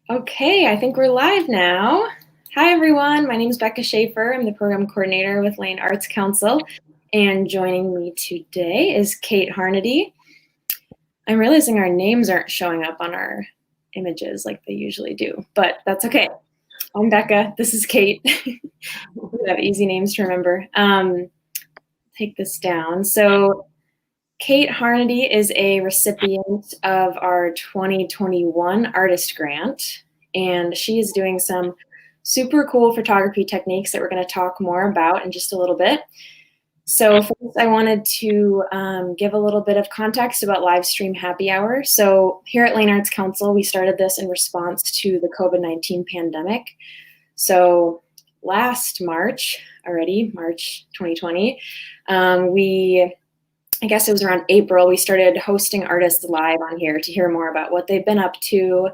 Okay, I think we're live now. Hi, everyone. My name is Becca Schaefer. I'm the program coordinator with Lane Arts Council, and joining me today is Kate Harnedy. I'm realizing our names aren't showing up on our images like they usually do, but that's okay. I'm Becca. This is Kate. We have easy names to remember. Take this down. So Kate Harnedy is a recipient of our 2021 Artist Grant, and she is doing some super cool photography techniques that we're going to talk more about in just a little bit. So first, I wanted to give a little bit of context about Livestream Happy Hour. So here at Lane Arts Council, we started this in response to the COVID-19 pandemic. So last March, March 2020, I guess it was around April, we started hosting artists live on here to hear more about what they've been up to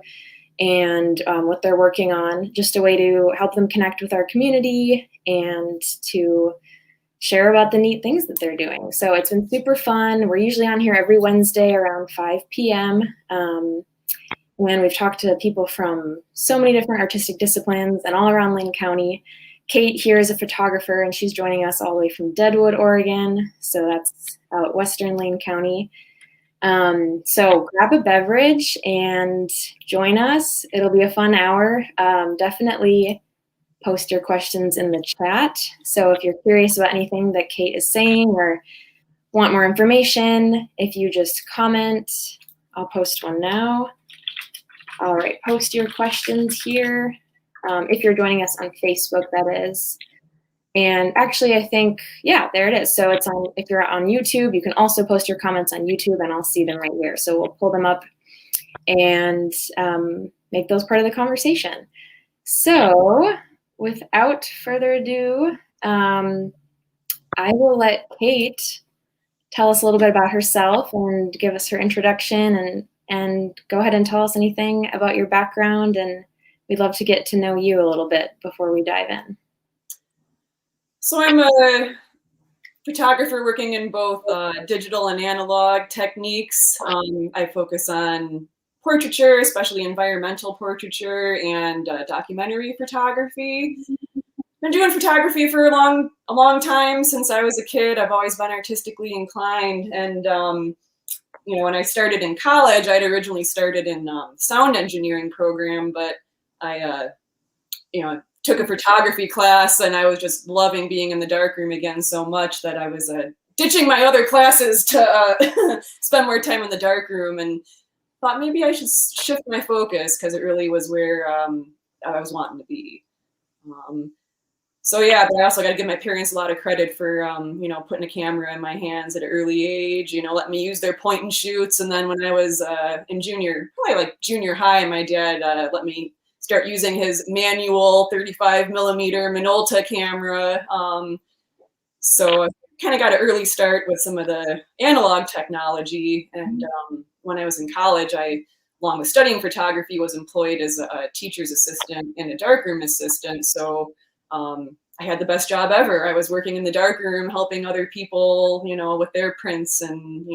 and what they're working on, just a way to help them connect with our community and to share about the neat things that they're doing. So it's been super fun. We're usually on here every Wednesday around 5 p.m. When we've talked to people from so many different artistic disciplines and all around Lane County. Kate here is a photographer, and she's joining us all the way from Deadwood, Oregon. So that's out Western Lane County. So grab a beverage and join us. It'll be a fun hour. Definitely post your questions in the chat. So if you're curious about anything that Kate is saying or want more information, if you just comment, I'll post one now. All right, post your questions here. If you're joining us on Facebook, that is. And actually, I think, yeah, there it is. So it's on, if you're on YouTube, you can also post your comments on YouTube and I'll see them right here. So we'll pull them up and make those part of the conversation. So without further ado, I will let Kate tell us a little bit about herself and give us her introduction and go ahead and tell us anything about your background, and we'd love to get to know you a little bit before we dive in. So I'm a photographer working in both digital and analog techniques. I focus on portraiture, especially environmental portraiture and documentary photography. Been doing photography for a long time. Since I was a kid, I've always been artistically inclined. And you know, when I started in college, I'd originally started in sound engineering program, but I took a photography class and I was just loving being in the darkroom again so much that I was ditching my other classes to spend more time in the darkroom, and thought maybe I should shift my focus because it really was where I was wanting to be. So yeah, but I also got to give my parents a lot of credit for, putting a camera in my hands at an early age, letting me use their point and shoots. And then when I was in junior high, my dad let me start using his manual 35 millimeter Minolta camera. So I kind of got an early start with some of the analog technology. And when I was in college, along with studying photography, was employed as a teacher's assistant and a darkroom assistant. So I had the best job ever. I was working in the darkroom, helping other people, with their prints and,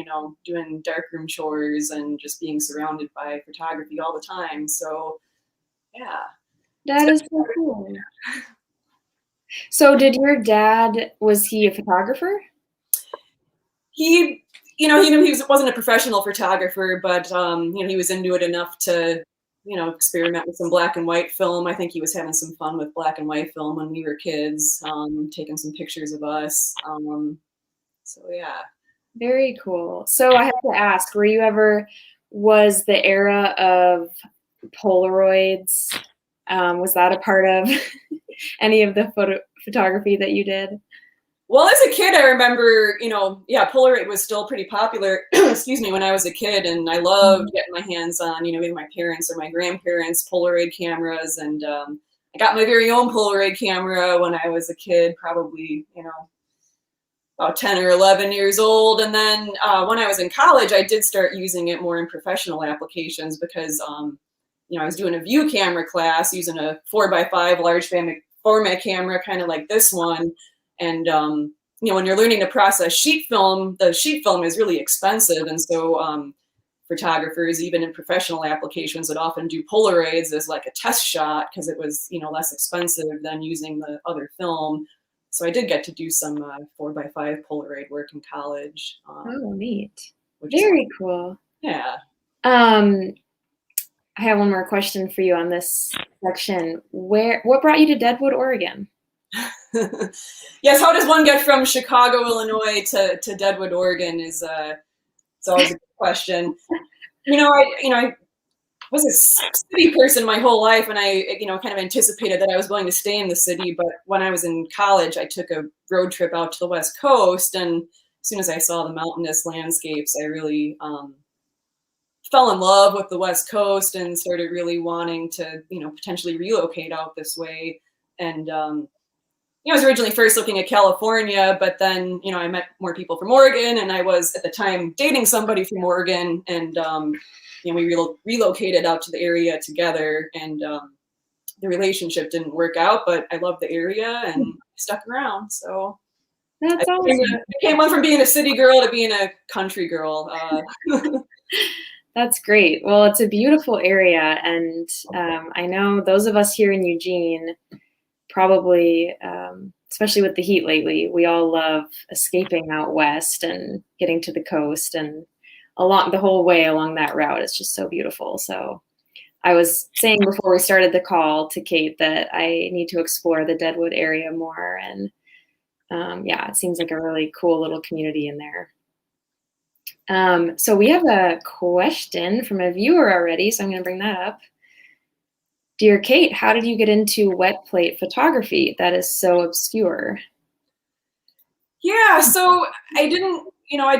doing darkroom chores and just being surrounded by photography all the time. So yeah. That is so cool. So did your dad, was he a photographer? He wasn't a professional photographer, but he was into it enough to, experiment with some black and white film. I think he was having some fun with black and white film when we were kids, taking some pictures of us. So yeah. Very cool. So I have to ask, was the era of Polaroids, was that a part of any of the photography that you did? Well, as a kid, I remember, Polaroid was still pretty popular, excuse me, when I was a kid, and I loved getting my hands on, maybe my parents or my grandparents' Polaroid cameras, and I got my very own Polaroid camera when I was a kid, probably, about 10 or 11 years old, and then when I was in college, I did start using it more in professional applications because, I was doing a view camera class using a 4x5 large format camera, kind of like this one. And, when you're learning to process sheet film, the sheet film is really expensive. And so photographers, even in professional applications, would often do Polaroids as like a test shot because it was, less expensive than using the other film. So I did get to do some 4x5 Polaroid work in college. Oh, neat. Which Very cool. Yeah. I have one more question for you on this section. What brought you to Deadwood, Oregon? Yes, how does one get from Chicago, Illinois to Deadwood, Oregon is it's always a good question. I was a city person my whole life, and I kind of anticipated that I was going to stay in the city. But when I was in college, I took a road trip out to the West Coast, and as soon as I saw the mountainous landscapes, I really fell in love with the West Coast and started really wanting to potentially relocate out this way. And I was originally first looking at California, but then, I met more people from Oregon, and I was at the time dating somebody from Oregon, and, we relocated out to the area together, and the relationship didn't work out, but I loved the area and stuck around. So That's awesome. I went from being a city girl to being a country girl. That's great. Well, it's a beautiful area, and I know those of us here in Eugene probably, especially with the heat lately, we all love escaping out west and getting to the coast, and along the whole way along that route. It's just so beautiful. So I was saying before we started the call to Kate that I need to explore the Deadwood area more, and it seems like a really cool little community in there. So we have a question from a viewer already, so I'm going to bring that up. Dear Kate, how did you get into wet plate photography? That is so obscure. Yeah, so I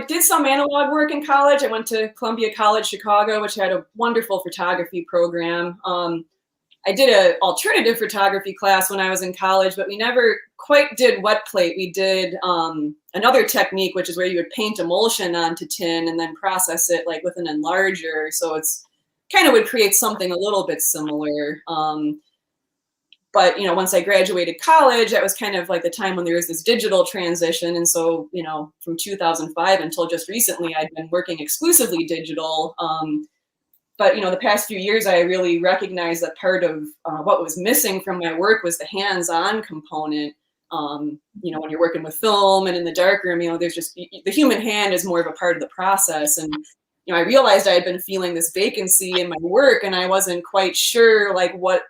did some analog work in college. I went to Columbia College Chicago, which had a wonderful photography program. I did an alternative photography class when I was in college, but we never quite did wet plate. We did another technique, which is where you would paint emulsion onto tin and then process it like with an enlarger. So it's kind of would create something a little bit similar. But, once I graduated college, that was kind of like the time when there was this digital transition. And so, from 2005 until just recently, I'd been working exclusively digital. But, the past few years, I really recognized that part of what was missing from my work was the hands-on component. When you're working with film and in the darkroom, there's just the human hand is more of a part of the process. And I realized I had been feeling this vacancy in my work, and I wasn't quite sure like what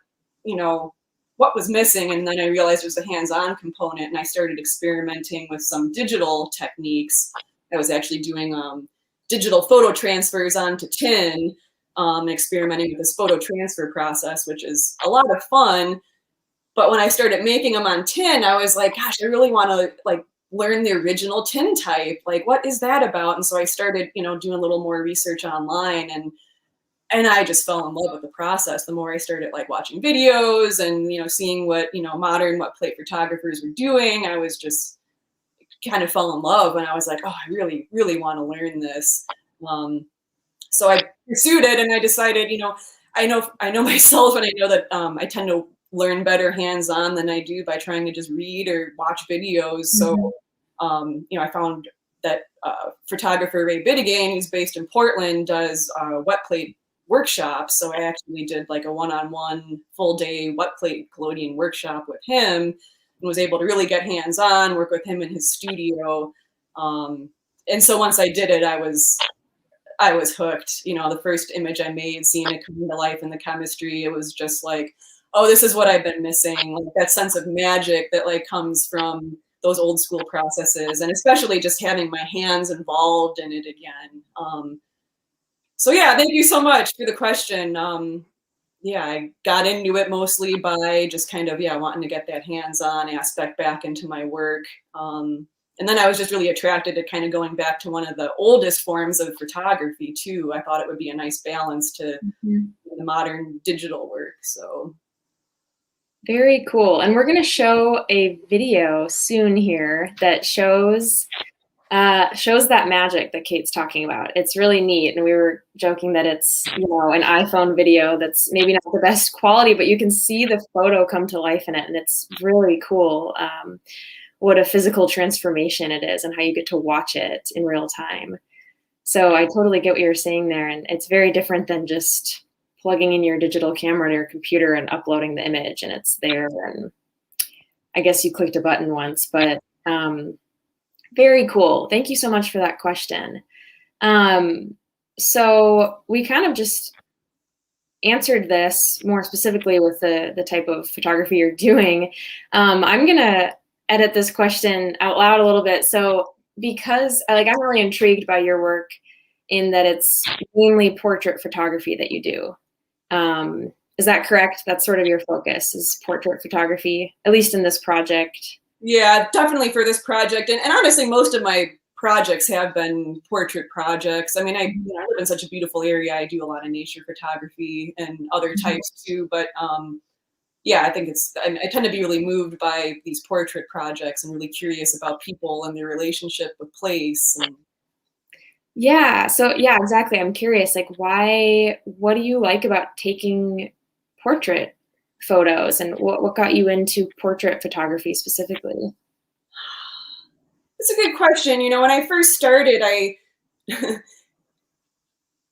was missing. And then I realized it was the hands-on component, and I started experimenting with some digital techniques. I was actually doing digital photo transfers onto tin, experimenting with this photo transfer process, which is a lot of fun. But when I started making them on tin, I was like, gosh, I really want to learn the original Tintype. Like, what is that about? And so I started, doing a little more research online, and I just fell in love with the process. The more I started watching videos and, seeing what, modern wet plate photographers were doing, I was just kind of fell in love, and I was like, oh, I really, really want to learn this. So I pursued it, and I decided, I know myself, and I know that I tend to learn better hands-on than I do by trying to just read or watch videos. So, I found that photographer Ray Bittigain, who's based in Portland, does wet plate workshops. So I actually did a one-on-one full-day wet plate collodion workshop with him, and was able to really get hands-on, work with him in his studio. And so once I did it, I was hooked. The first image I made, seeing it come to life in the chemistry, it was just like, oh, this is what I've been missing. That sense of magic that comes from those old school processes, and especially just having my hands involved in it again. So yeah, thank you so much for the question. I got into it mostly by just kind of, wanting to get that hands-on aspect back into my work. And then I was just really attracted to kind of going back to one of the oldest forms of photography too. I thought it would be a nice balance to the modern digital work. So. Very cool. And we're going to show a video soon here that shows that magic that Kate's talking about. It's really neat. And we were joking that it's, an iPhone video that's maybe not the best quality, but you can see the photo come to life in it. And it's really cool what a physical transformation it is and how you get to watch it in real time. So I totally get what you're saying there. And it's very different than just plugging in your digital camera to your computer and uploading the image and it's there. And I guess you clicked a button once, but very cool. Thank you so much for that question. So we kind of just answered this more specifically with the type of photography you're doing. I'm going to edit this question out loud a little bit. So because I'm really intrigued by your work in that it's mainly portrait photography that you do. Is that correct? That's sort of your focus is portrait photography, at least in this project. Yeah, definitely for this project. And honestly, most of my projects have been portrait projects. I mean, I live in such a beautiful area. I do a lot of nature photography and other types too. But yeah, I think I tend to be really moved by these portrait projects and really curious about people and their relationship with place. And yeah. So yeah, exactly. I'm curious, what do you like about taking portrait photos and what got you into portrait photography specifically? it's a good question. When I first started, I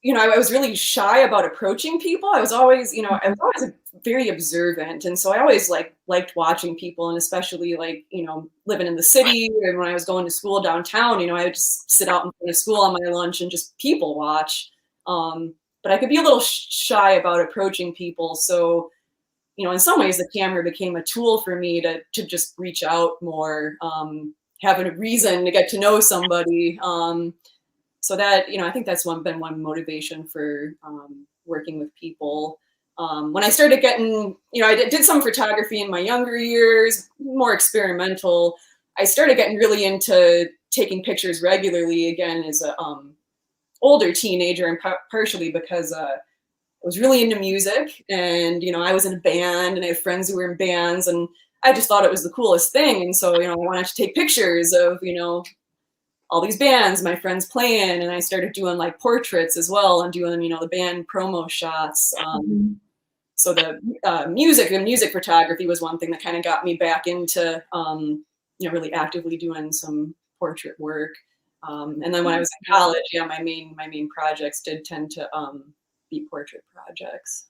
was really shy about approaching people. I was always very observant. And so I always liked watching people, and especially living in the city and when I was going to school downtown, I would just sit out in front of school on my lunch and just people watch. But I could be a little shy about approaching people. So, in some ways the camera became a tool for me to just reach out more, having a reason to get to know somebody. So that, I think that's been one motivation for working with people. When I started getting, I did some photography in my younger years, more experimental. I started getting really into taking pictures regularly again as a older teenager, and partially because I was really into music, and I was in a band and I had friends who were in bands, and I just thought it was the coolest thing. And so, I wanted to take pictures of, all these bands, my friends playing, and I started doing portraits as well and doing, the band promo shots. So the music photography was one thing that kind of got me back into, really actively doing some portrait work. And then when I was in college, my main projects did tend to be portrait projects.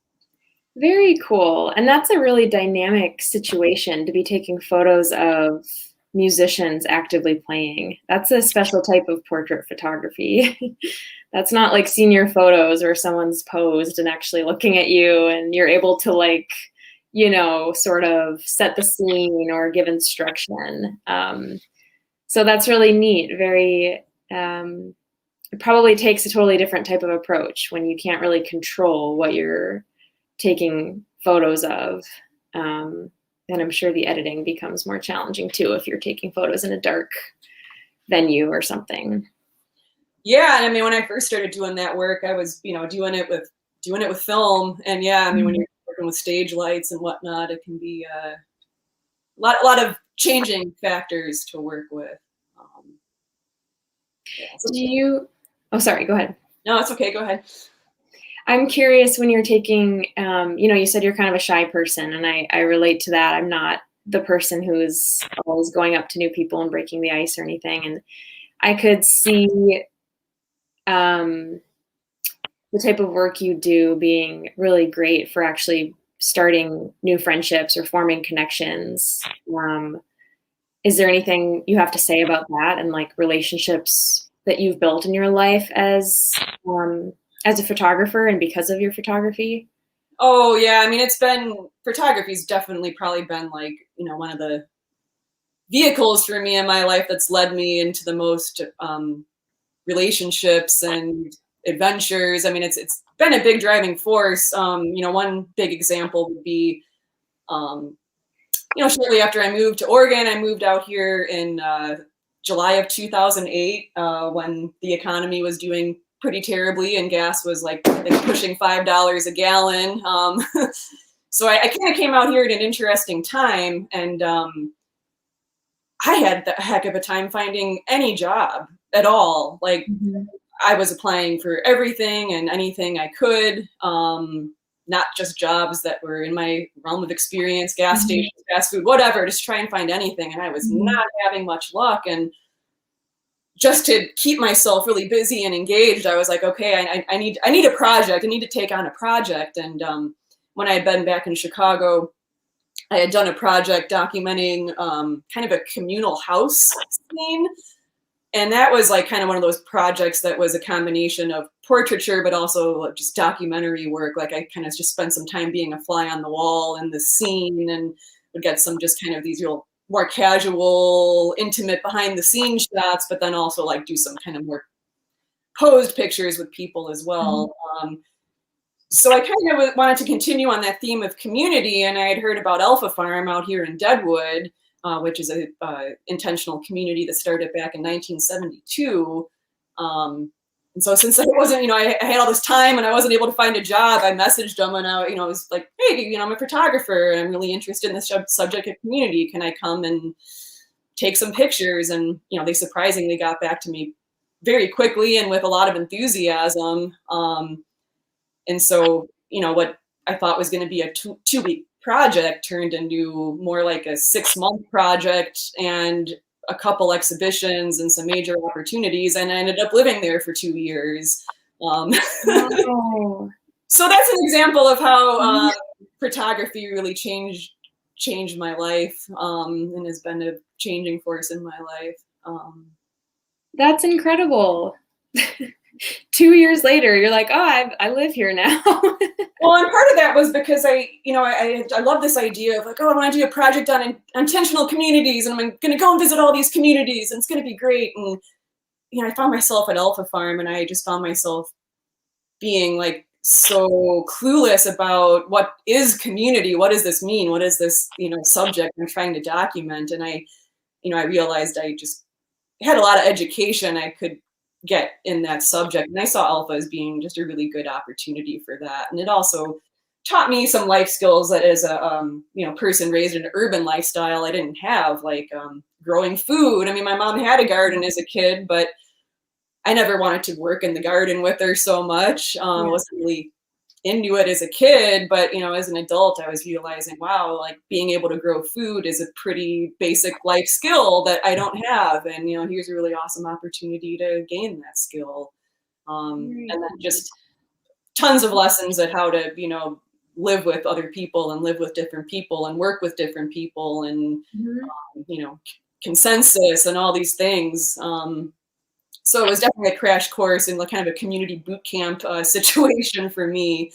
Very cool. And that's a really dynamic situation to be taking photos of musicians actively playing. That's a special type of portrait photography. That's not like senior photos where someone's posed and actually looking at you and you're able to sort of set the scene or give instruction. So that's really neat. It probably takes a totally different type of approach when you can't really control what you're taking photos of. And I'm sure the editing becomes more challenging too if you're taking photos in a dark venue or something. Yeah, and I mean, when I first started doing that work, I was, doing it with film, and yeah, I mean, when you're working with stage lights and whatnot, it can be a lot of changing factors to work with. Oh, sorry, go ahead. No, it's okay. Go ahead. I'm curious when you're taking, you said you're kind of a shy person, and I relate to that. I'm not the person who's always going up to new people and breaking the ice or anything. And I could see the type of work you do being really great for actually starting new friendships or forming connections. Is there anything you have to say about that and relationships that you've built in your life as a photographer and because of your photography? Oh yeah, I mean, photography's definitely probably been one of the vehicles for me in my life that's led me into the most relationships and adventures. I mean, it's been a big driving force. One big example would be, shortly after I moved to Oregon, I moved out here in July of 2008 when the economy was doing pretty terribly and gas was I think pushing $5 a gallon. So I kind of came out here at an interesting time, and I had a heck of a time finding any job at all. I was applying for everything and anything I could, not just jobs that were in my realm of experience, gas stations, fast food, whatever, just try and find anything. And I was not having much luck. And just to keep myself really busy and engaged, I was like, okay, I need a project. I need to take on a project. And when I had been back in Chicago, I had done a project documenting kind of a communal house scene. And that was like kind of one of those projects that was a combination of portraiture, but also just documentary work. Like I kind of just spent some time being a fly on the wall in the scene, and would get some just kind of these real more casual, intimate behind the scenes shots, but then also like do some kind of more posed pictures with people as well. So I kind of wanted to continue on that theme of community, and I had heard about Alpha Farm out here in Deadwood, which is a intentional community that started back in 1972. And so since I wasn't, I had all this time and I wasn't able to find a job, I messaged them and I was like, hey, I'm a photographer and I'm really interested in this subject of community. Can I come and take some pictures? And, they surprisingly got back to me very quickly and with a lot of enthusiasm. And so, what I thought was going to be a two-week project turned into more like a 6-month project and a couple exhibitions and some major opportunities. And I ended up living there for 2 years. Wow. So that's an example of how photography really changed my life and has been a changing force in my life. That's incredible. 2 years later, you're like, oh, I live here now. Well, and part of that was because I love this idea of like, oh, I want to do a project on intentional communities, and I'm going to go and visit all these communities, and it's going to be great. And I found myself at Alpha Farm, and I just found myself being like so clueless about what is community, what does this mean, what is this subject I'm trying to document, and I realized I just had a lot of education I could get in that subject, and I saw Alpha as being just a really good opportunity for that. And it also taught me some life skills that as a person raised in an urban lifestyle I didn't have, like growing food. I mean, my mom had a garden as a kid, but I never wanted to work in the garden with her so much. I wasn't really into it as a kid, but as an adult I was realizing, wow, like being able to grow food is a pretty basic life skill that I don't have, and here's a really awesome opportunity to gain that skill. And then just tons of lessons at how to live with other people and live with different people and work with different people and consensus and all these things. So it was definitely a crash course in kind of a community boot camp situation for me.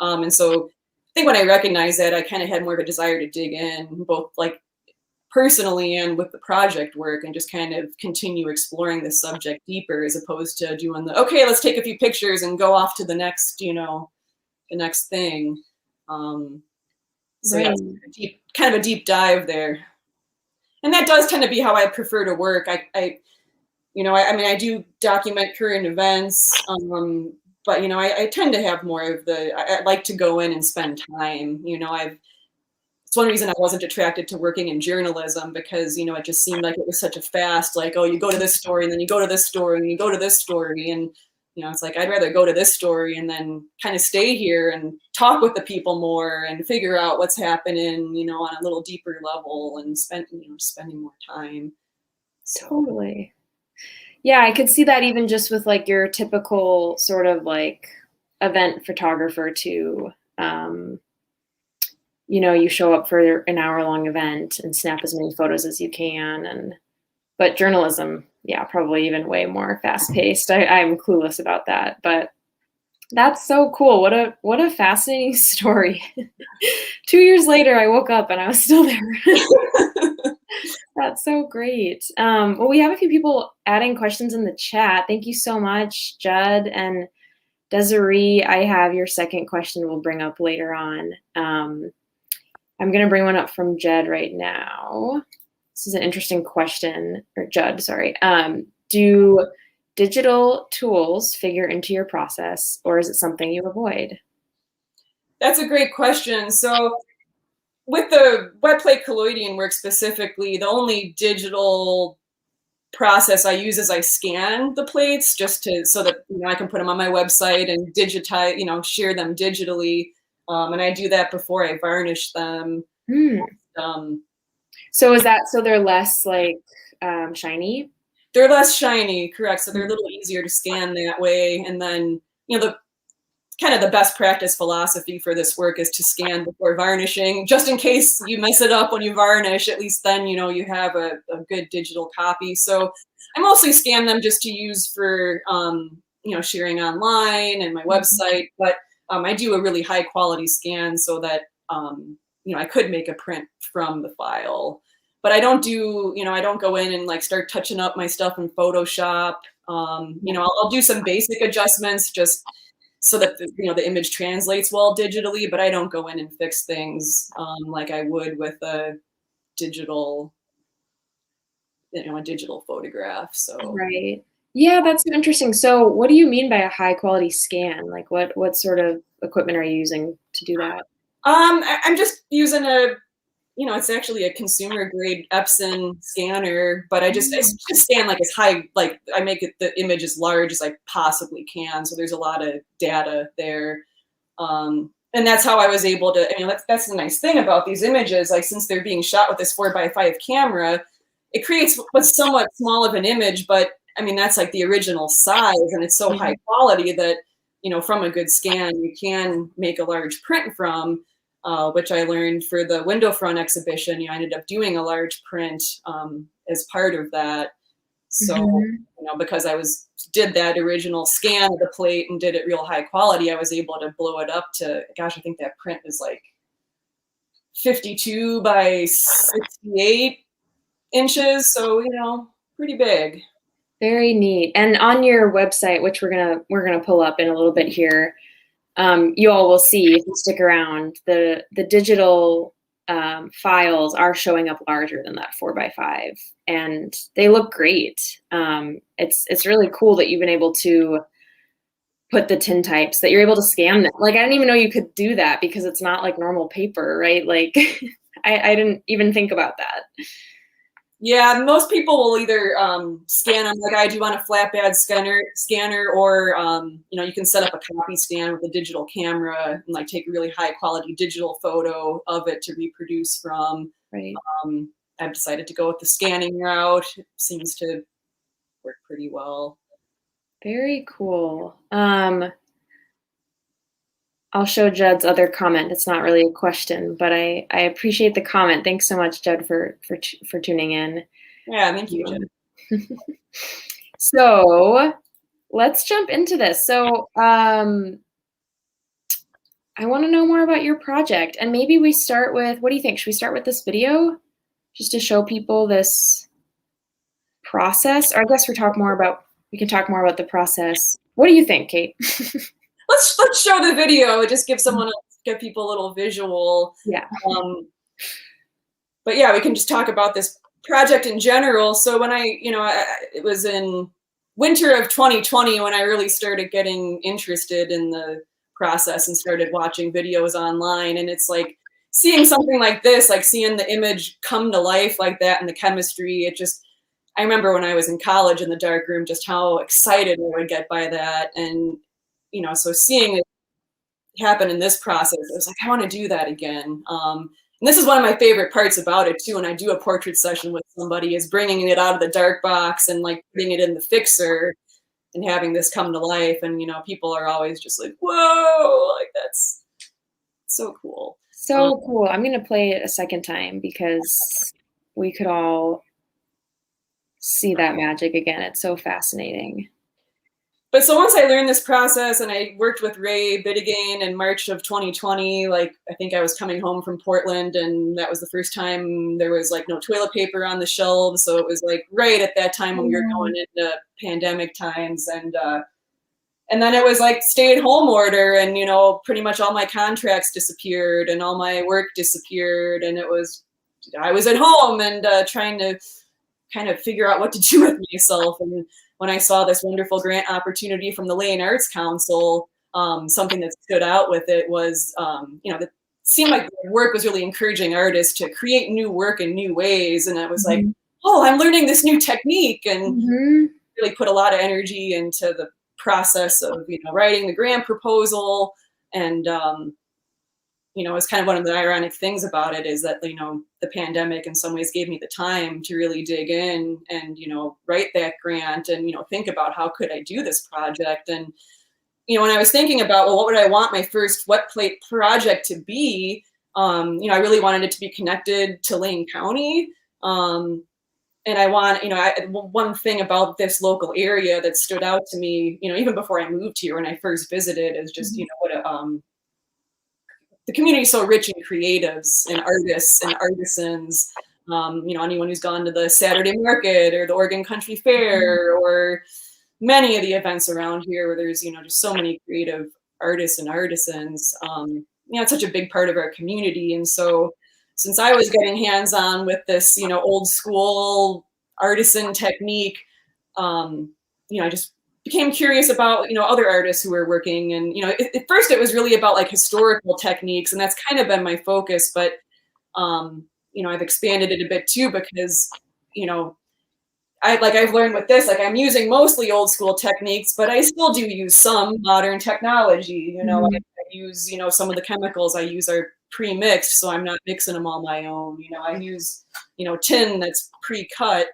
And so I think when I recognized that, I kind of had more of a desire to dig in, both like personally and with the project work, and just kind of continue exploring this subject deeper, as opposed to doing okay, let's take a few pictures and go off to the next, the next thing. So yeah, kind of a deep dive there. And that does tend to be how I prefer to work. I I do document current events, but I tend to have more of I like to go in and spend time. It's one reason I wasn't attracted to working in journalism, because it just seemed like it was such a fast, like, oh, you go to this story and then you go to this story and you go to this story, and it's like I'd rather go to this story and then kind of stay here and talk with the people more and figure out what's happening, on a little deeper level, and spending more time. So. Totally. Yeah, I could see that even just with like your typical sort of like event photographer too. You show up for an hour-long event and snap as many photos as you can. But journalism, yeah, probably even way more fast-paced. I'm clueless about that, but that's so cool. What a fascinating story. 2 years later, I woke up and I was still there. That's so great. Well, we have a few people adding questions in the chat. Thank you so much, Judd and Desiree. I have your second question we'll bring up later on. I'm going to bring one up from Jed right now. This is an interesting question, or Judd, sorry. Do digital tools figure into your process, or is it something you avoid? That's a great question. So with the wet plate collodion work specifically, the only digital process I use is I scan the plates just so that I can put them on my website and digitize, share them digitally. And I do that before I varnish them. So is that so they're less like shiny? They're less shiny, correct. So they're a little easier to scan that way. And then, the kind of the best practice philosophy for this work is to scan before varnishing, just in case you mess it up when you varnish. At least then, you have a good digital copy. So I mostly scan them just to use for, sharing online and my website. But I do a really high quality scan so that, I could make a print from the file. But I don't do, I don't go in and like start touching up my stuff in Photoshop. I'll do some basic adjustments just so that the image translates well digitally, but I don't go in and fix things like I would with a digital, a digital photograph. So Right. Yeah, that's so interesting. So what do you mean by a high quality scan? Like what sort of equipment are you using to do that? I'm just using it's actually a consumer grade Epson scanner, but I just scan like as high, like I make it the image as large as I possibly can. So there's a lot of data there. And that's how I was able to, that's the nice thing about these images. Like since they're being shot with this 4x5 camera, it creates what's somewhat small of an image, but that's like the original size, and it's so high quality that, from a good scan, you can make a large print from. Which I learned for the window front exhibition. I ended up doing a large print as part of that. So, because I did that original scan of the plate and did it real high quality, I was able to blow it up to, gosh, I think that print was like 52 by 68 inches. So, pretty big. Very neat. And on your website, which we're gonna pull up in a little bit here, you all will see if you stick around, the digital files are showing up larger than that 4x5, and they look great. It's really cool that you've been able to put the tintypes, that you're able to scan them. Like I didn't even know you could do that because it's not like normal paper, right? Like I didn't even think about that. Yeah, most people will either scan them like I do on a flatbed scanner, or you can set up a copy scan with a digital camera and like take a really high quality digital photo of it to reproduce from. Right. I've decided to go with the scanning route. It seems to work pretty well. Very cool. I'll show Judd's other comment. It's not really a question, but I appreciate the comment. Thanks so much, Judd, for tuning in. Yeah, thank you, Judd. So let's jump into this. So I want to know more about your project, and maybe we start with, what do you think? Should we start with this video just to show people this process? Or I guess we can talk more about the process. What do you think, Kate? Let's show the video. It just give people a little visual. Yeah. But yeah, we can just talk about this project in general. So when it was in winter of 2020 when I really started getting interested in the process and started watching videos online. And it's like seeing something like this, like seeing the image come to life like that and the chemistry, I remember when I was in college in the darkroom, just how excited I would get by that. And so seeing it happen in this process, I was like, I want to do that again. And this is one of my favorite parts about it too. When I do a portrait session with somebody, is bringing it out of the dark box and like putting it in the fixer and having this come to life. And people are always just like, whoa, like that's so cool. So cool. I'm gonna play it a second time because we could all see that magic again. It's so fascinating. But so once I learned this process and I worked with Ray Bittigain in March of 2020, like I think I was coming home from Portland and that was the first time there was like no toilet paper on the shelves. So it was like right at that time when we were going into pandemic times. And then it was like stay at home order, and pretty much all my contracts disappeared and all my work disappeared. And I was at home and trying to kind of figure out what to do with myself. And when I saw this wonderful grant opportunity from the Lane Arts Council, something that stood out with it was, it seemed like the work was really encouraging artists to create new work in new ways. And I was like, oh, I'm learning this new technique, and really put a lot of energy into the process of, writing the grant proposal. And it's kind of one of the ironic things about it is that, the pandemic in some ways gave me the time to really dig in and, write that grant and, think about how could I do this project. And, when I was thinking about, well, what would I want my first wet plate project to be? I really wanted it to be connected to Lane County. And I want, one thing about this local area that stood out to me, even before I moved here when I first visited is just, the community is so rich in creatives and artists and artisans. Anyone who's gone to the Saturday Market or the Oregon Country Fair or many of the events around here where there's, just so many creative artists and artisans. It's such a big part of our community. And so since I was getting hands-on with this, old school artisan technique, I just became curious about, other artists who were working. And, at first it was really about like historical techniques, and that's kind of been my focus. But, I've expanded it a bit too, because, I've learned with this, like I'm using mostly old school techniques, but I still do use some modern technology. I use, some of the chemicals I use are pre-mixed, so I'm not mixing them on my own. I use, tin that's pre-cut.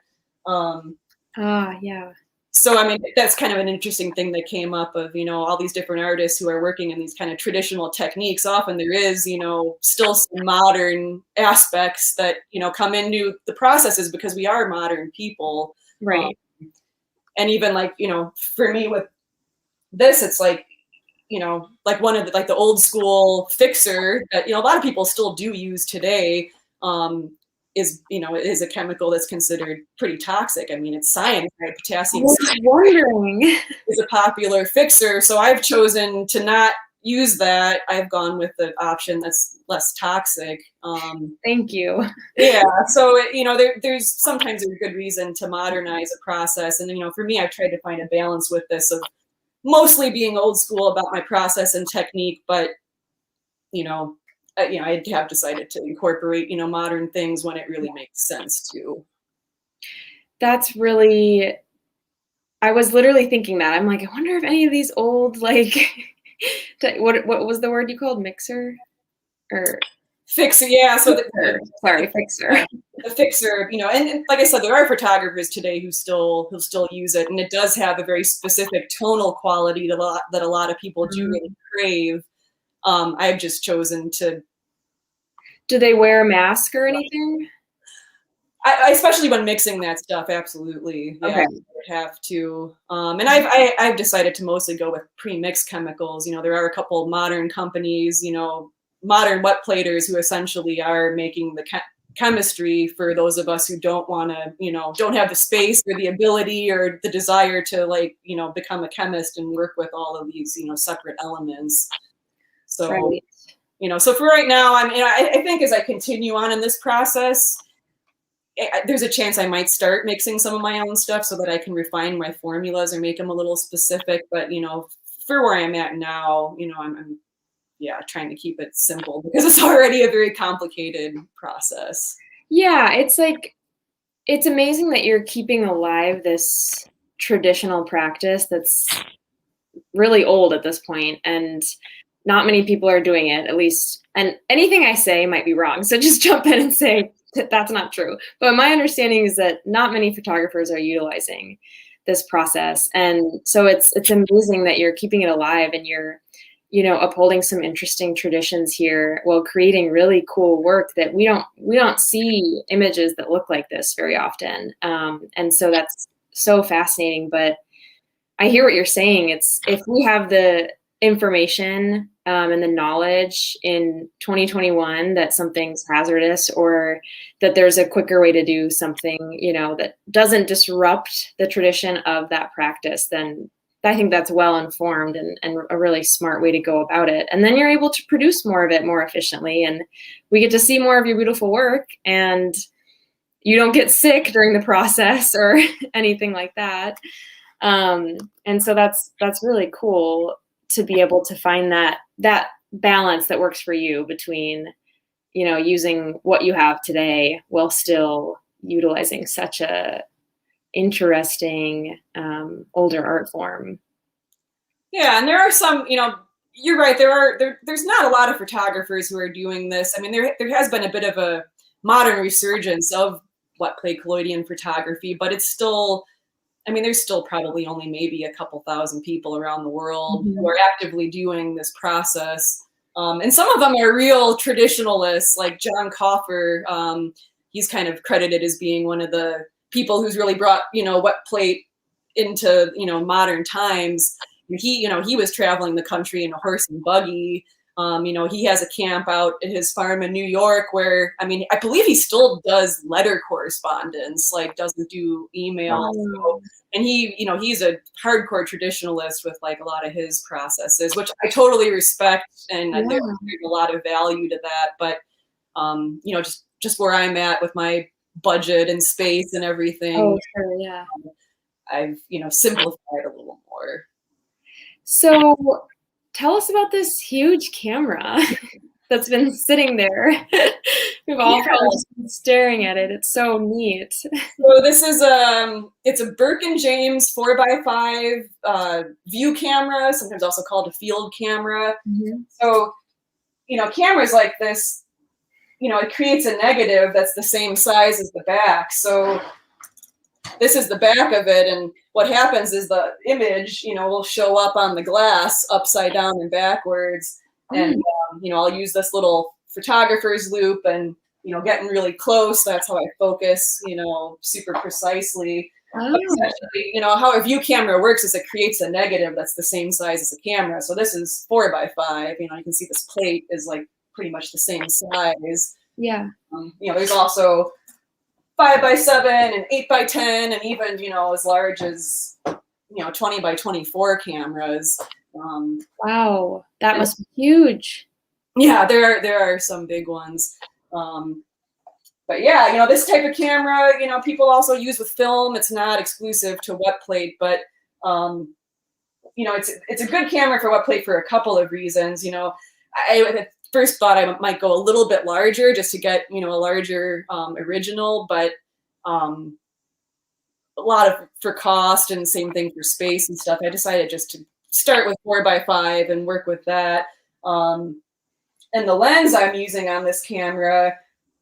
Yeah. So, that's kind of an interesting thing that came up of, all these different artists who are working in these kind of traditional techniques. Often there is, still some modern aspects that, come into the processes because we are modern people. Right. And even like, for me with this, it's like, like one of the, like the old school fixer that, a lot of people still do use today, is a chemical that's considered pretty toxic. It's cyanide. Potassium cyanide is a popular fixer. So I've chosen to not use that. I've gone with the option that's less toxic. Thank you. Yeah. So, there's sometimes a good reason to modernize a process. And, for me, I've tried to find a balance with this of mostly being old school about my process and technique, but, I have decided to incorporate, modern things when it really makes sense too. That's really, I was literally thinking that. I'm like, I wonder if any of these old, like, what was the word you called? Mixer? Or fixer, yeah. So fixer. The fixer, and like I said, there are photographers today who still use it, and it does have a very specific tonal quality that a lot of people do really crave. I've just chosen to. Do they wear a mask or anything? I especially when mixing that stuff, absolutely. Yeah, okay. I would have to. And I've decided to mostly go with pre-mixed chemicals. There are a couple of modern companies, modern wet platers who essentially are making the chemistry for those of us who don't want to, don't have the space or the ability or the desire to become a chemist and work with all of these, separate elements. So, right. So for right now, I think as I continue on in this process, there's a chance I might start mixing some of my own stuff so that I can refine my formulas or make them a little specific. But, for where I'm at now, I'm trying to keep it simple because it's already a very complicated process. Yeah, it's amazing that you're keeping alive this traditional practice that's really old at this point, and not many people are doing it, at least. And anything I say might be wrong, so just jump in and say that's not true. But my understanding is that not many photographers are utilizing this process, and so it's amazing that you're keeping it alive and you're upholding some interesting traditions here while creating really cool work that we don't see images that look like this very often. And so that's so fascinating. But I hear what you're saying. It's if we have the information and the knowledge in 2021 that something's hazardous or that there's a quicker way to do something, that doesn't disrupt the tradition of that practice, then I think that's well informed and a really smart way to go about it. And then you're able to produce more of it more efficiently, and we get to see more of your beautiful work, and you don't get sick during the process or anything like that. And so that's really cool to be able to find that balance that works for you between, using what you have today while still utilizing such a interesting older art form. Yeah, and there are some, you're right. There's not a lot of photographers who are doing this. I mean, there has been a bit of a modern resurgence of wet plate collodion photography, but it's still, I mean, there's still probably only maybe a couple thousand people around the world who are actively doing this process. And some of them are real traditionalists, like John Coffer. He's kind of credited as being one of the people who's really brought, wet plate into, modern times. He was traveling the country in a horse and buggy. He has a camp out at his farm in New York where, I mean, I believe he still does letter correspondence, like doesn't do email. So, and he's a hardcore traditionalist with like a lot of his processes, which I totally respect. And there's a lot of value to that. But, just where I'm at with my budget and space and everything. Oh, sure, yeah. I've, simplified a little more. So tell us about this huge camera that's been sitting there. We've all probably just been staring at it. It's so neat. So this is it's a Birkin James 4x5 view camera, sometimes also called a field camera. So, cameras like this, it creates a negative that's the same size as the back. So this is the back of it, and what happens is the image, will show up on the glass upside down and backwards. And, I'll use this little photographer's loop and, getting really close. That's how I focus, super precisely. But essentially, how a view camera works is it creates a negative that's the same size as a camera. So this is 4x5. You can see this plate is like pretty much the same size. Yeah. There's also 5x7 and 8x10 and even, as large as, 20x24 cameras. Wow, that must be huge. Yeah, there are some big ones. But yeah, this type of camera, people also use with film. It's not exclusive to wet plate, but, it's a good camera for wet plate for a couple of reasons. I at first thought I might go a little bit larger just to get, a larger original, but a lot of for cost and same thing for space and stuff. I decided just to start with 4x5 and work with that. And the lens I'm using on this camera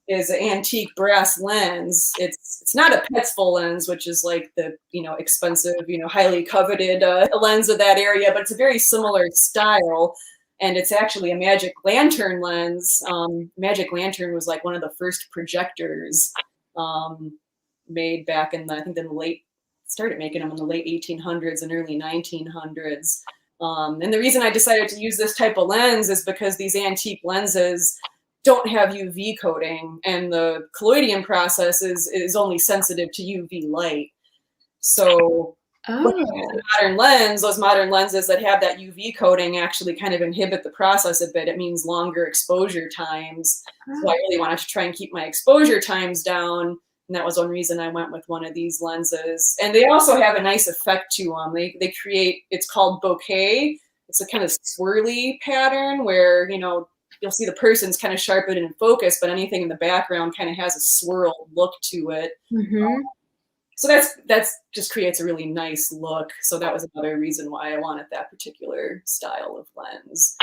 is an antique brass lens. It's not a Petzval lens, which is like the, expensive, highly coveted lens of that area, but it's a very similar style. And it's actually a Magic Lantern lens. Magic Lantern was like one of the first projectors made back in started making them in the late 1800s and early 1900s. And the reason I decided to use this type of lens is because these antique lenses don't have UV coating, and the collodion process is only sensitive to UV light. So modern lens, those modern lenses that have that UV coating actually kind of inhibit the process a bit. It means longer exposure times. So I really wanted to try and keep my exposure times down. And that was one reason I went with one of these lenses. And they also have a nice effect to them. They create, it's called bokeh. It's a kind of swirly pattern where, you'll see the person's kind of sharpened in focus, but anything in the background kind of has a swirled look to it. So that's just creates a really nice look. So that was another reason why I wanted that particular style of lens.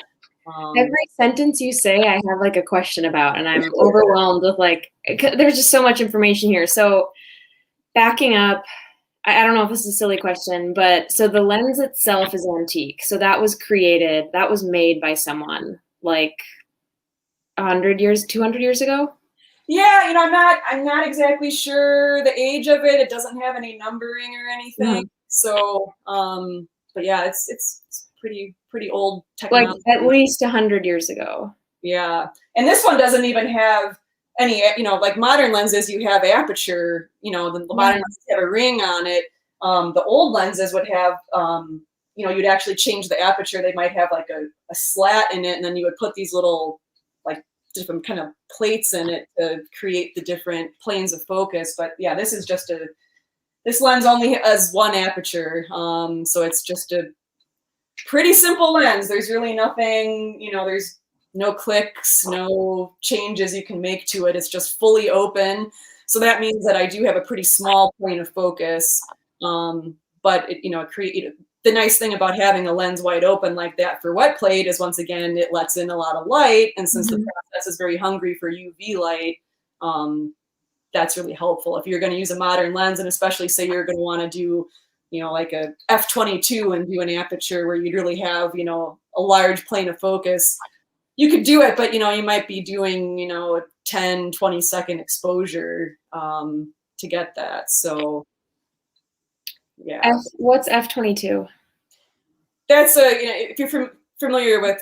Every sentence you say, I have like a question about, and I'm overwhelmed with there's just so much information here. So backing up, I don't know if this is a silly question, but so the lens itself is antique. So that was made by someone like 100 years, 200 years ago. Yeah, I'm not exactly sure the age of it. It doesn't have any numbering or anything. So, but yeah, it's pretty old technology. Like at least 100 years ago. Yeah, and this one doesn't even have any, like modern lenses, you have aperture. The modern lenses have a ring on it. The old lenses would have, you'd actually change the aperture. They might have like a slat in it, and then you would put these little different kind of plates in it to create the different planes of focus. But yeah, this lens only has one aperture. So it's just a pretty simple lens. There's really nothing, there's no clicks, no changes you can make to it. It's just fully open. So that means that I do have a pretty small plane of focus. But it the nice thing about having a lens wide open like that for wet plate is, once again, it lets in a lot of light. And since the process is very hungry for UV light, that's really helpful. If you're going to use a modern lens, and especially say you're going to want to do, like a f/22 and do an aperture where you'd really have, a large plane of focus, you could do it, but, you might be doing, a 10, 20-second exposure to get that. So, yeah. What's f/22? That's if you're familiar with,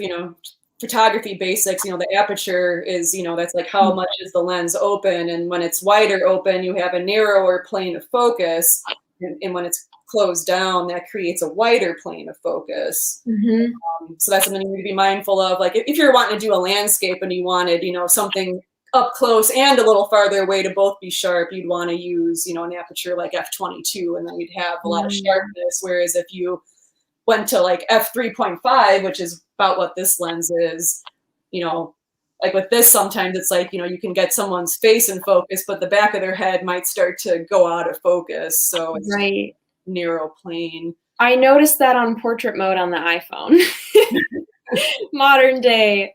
photography basics, the aperture is, that's like how much is the lens open. And when it's wider open, you have a narrower plane of focus. And when it's closed down, that creates a wider plane of focus. So that's something you need to be mindful of. Like if you're wanting to do a landscape and you wanted, something up close and a little farther away to both be sharp, you'd want to use, an aperture like f/22, and then you'd have a lot of sharpness. Whereas if you went to like f/3.5, which is about what this lens is, like with this, sometimes it's like, you can get someone's face in focus, but the back of their head might start to go out of focus. So it's right. Narrow plane. I noticed that on portrait mode on the iPhone. Modern day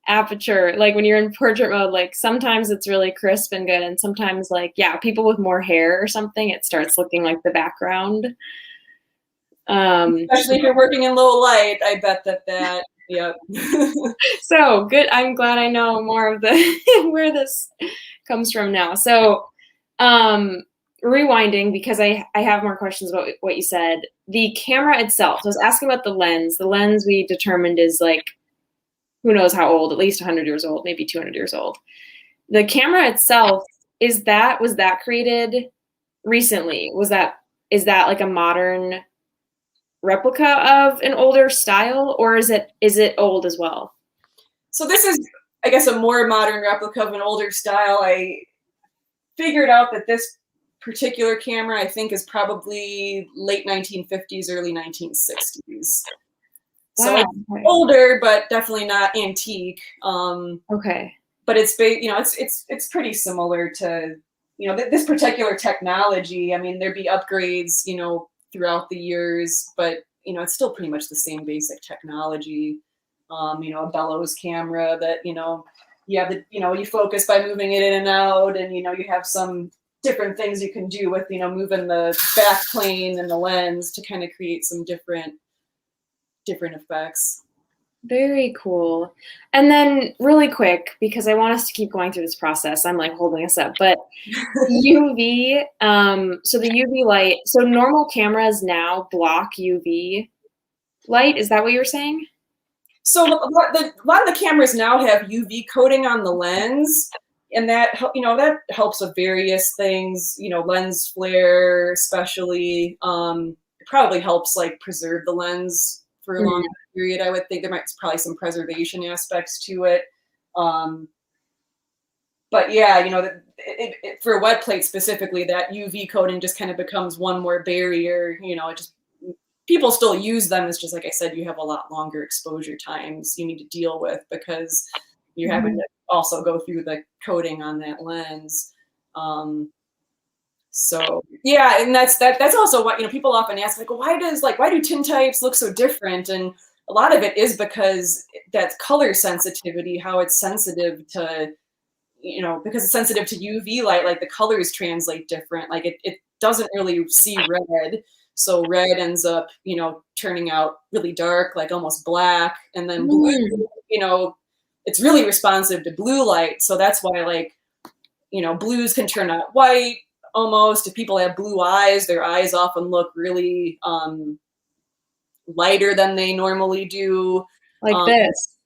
aperture, like when you're in portrait mode, like sometimes it's really crisp and good, and sometimes like, yeah, people with more hair or something, it starts looking like the background. Especially if you're working in low light, I bet that yep. So good. I'm glad I know more of the where this comes from now. So rewinding, because I have more questions about what you said. The camera itself, I was asking about the lens. The lens we determined is like, who knows how old, at least 100 years old, maybe 200 years old. The camera itself, was that created recently? Is that like a modern replica of an older style, or is it old as well? So this is, I guess, a more modern replica of an older style. I figured out that this particular camera, I think, is probably late 1950s, early 1960s. So it's older, but definitely not antique. Okay. But it's it's pretty similar to this particular technology. I mean, there'd be upgrades throughout the years, but it's still pretty much the same basic technology. A bellows camera that you have you focus by moving it in and out, and you have some different things you can do with moving the back plane and the lens to kind of create some different effects. Very cool. And then really quick, because I want us to keep going through this process, I'm like holding us up, but UV, so the UV light, so normal cameras now block UV light. Is that what you're saying? So a lot of the cameras now have UV coating on the lens, and that that helps with various things, lens flare especially. It probably helps like preserve the lens for a long period. I would think there might be probably some preservation aspects to it. But yeah, for wet plate specifically, that UV coating just kind of becomes one more barrier. People still use them. It's just, like I said, you have a lot longer exposure times you need to deal with because you're having to also go through the coating on that lens. So yeah, and that's also what people often ask, like, well, why do tintypes look so different? And a lot of it is because that's color sensitivity, how it's sensitive to because it's sensitive to UV light, like the colors translate different. Like it doesn't really see red, so red ends up turning out really dark, like almost black, and then blue, it's really responsive to blue light, so that's why like blues can turn out white. Almost, if people have blue eyes, their eyes often look really lighter than they normally do. Like this.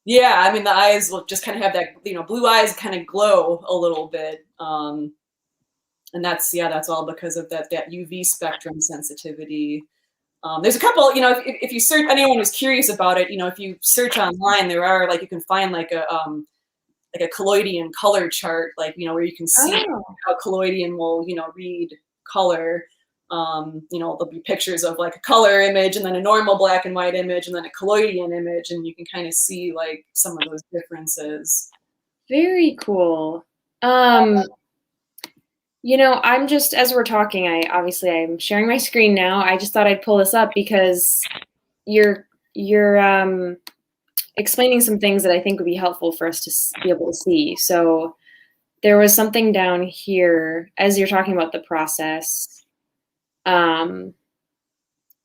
Yeah, I mean, the eyes will just kind of have that, blue eyes kind of glow a little bit. And that's all because of that UV spectrum sensitivity. There's a couple, if you search, anyone who's curious about it, if you search online, there are you can find like a colloidal color chart, where you can see how colloidal will, read color. There'll be pictures of like a color image and then a normal black and white image and then a colloidal image, and you can kind of see like some of those differences. Very cool. You know, I'm just, as we're talking, I'm sharing my screen now. I just thought I'd pull this up because you're explaining some things that I think would be helpful for us to be able to see. So there was something down here as you're talking about the process. Well,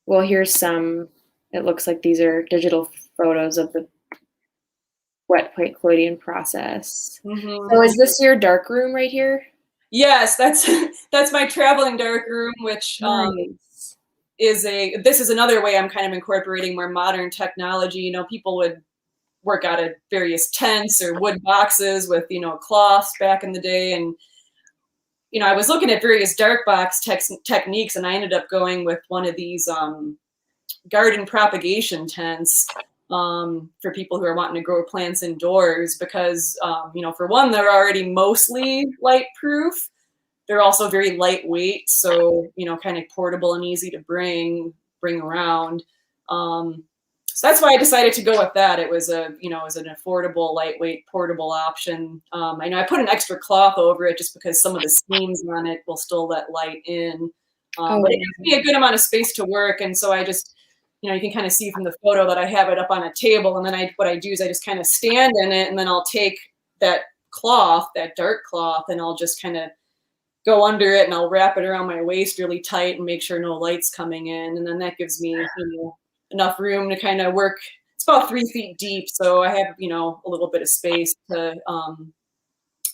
here's some. It looks like these are digital photos of the wet plate collodion process. Mm-hmm. So is this your dark room right here? Yes, that's that's my traveling dark room, which Nice. this is another way I'm kind of incorporating more modern technology. You know, people would work out of various tents or wood boxes with, you know, cloths back in the day. And, you know, I was looking at various dark box techniques, and I ended up going with one of these garden propagation tents for people who are wanting to grow plants indoors because, you know, for one, they're already mostly light proof. They're also very lightweight, so, you know, kind of portable and easy to bring around. So that's why I decided to go with that. It was you know, it was an affordable, lightweight, portable option. I know I put an extra cloth over it just because some of the seams on it will still let light in. But it gives me a good amount of space to work, and so I just, you know, you can kind of see from the photo that I have it up on a table, and then what I do is I just kind of stand in it, and then I'll take that cloth, that dark cloth, and I'll just kind of go under it, and I'll wrap it around my waist really tight and make sure no light's coming in, and then that gives me, you know, enough room to kind of work. It's about 3 feet deep, so I have, you know, a little bit of space to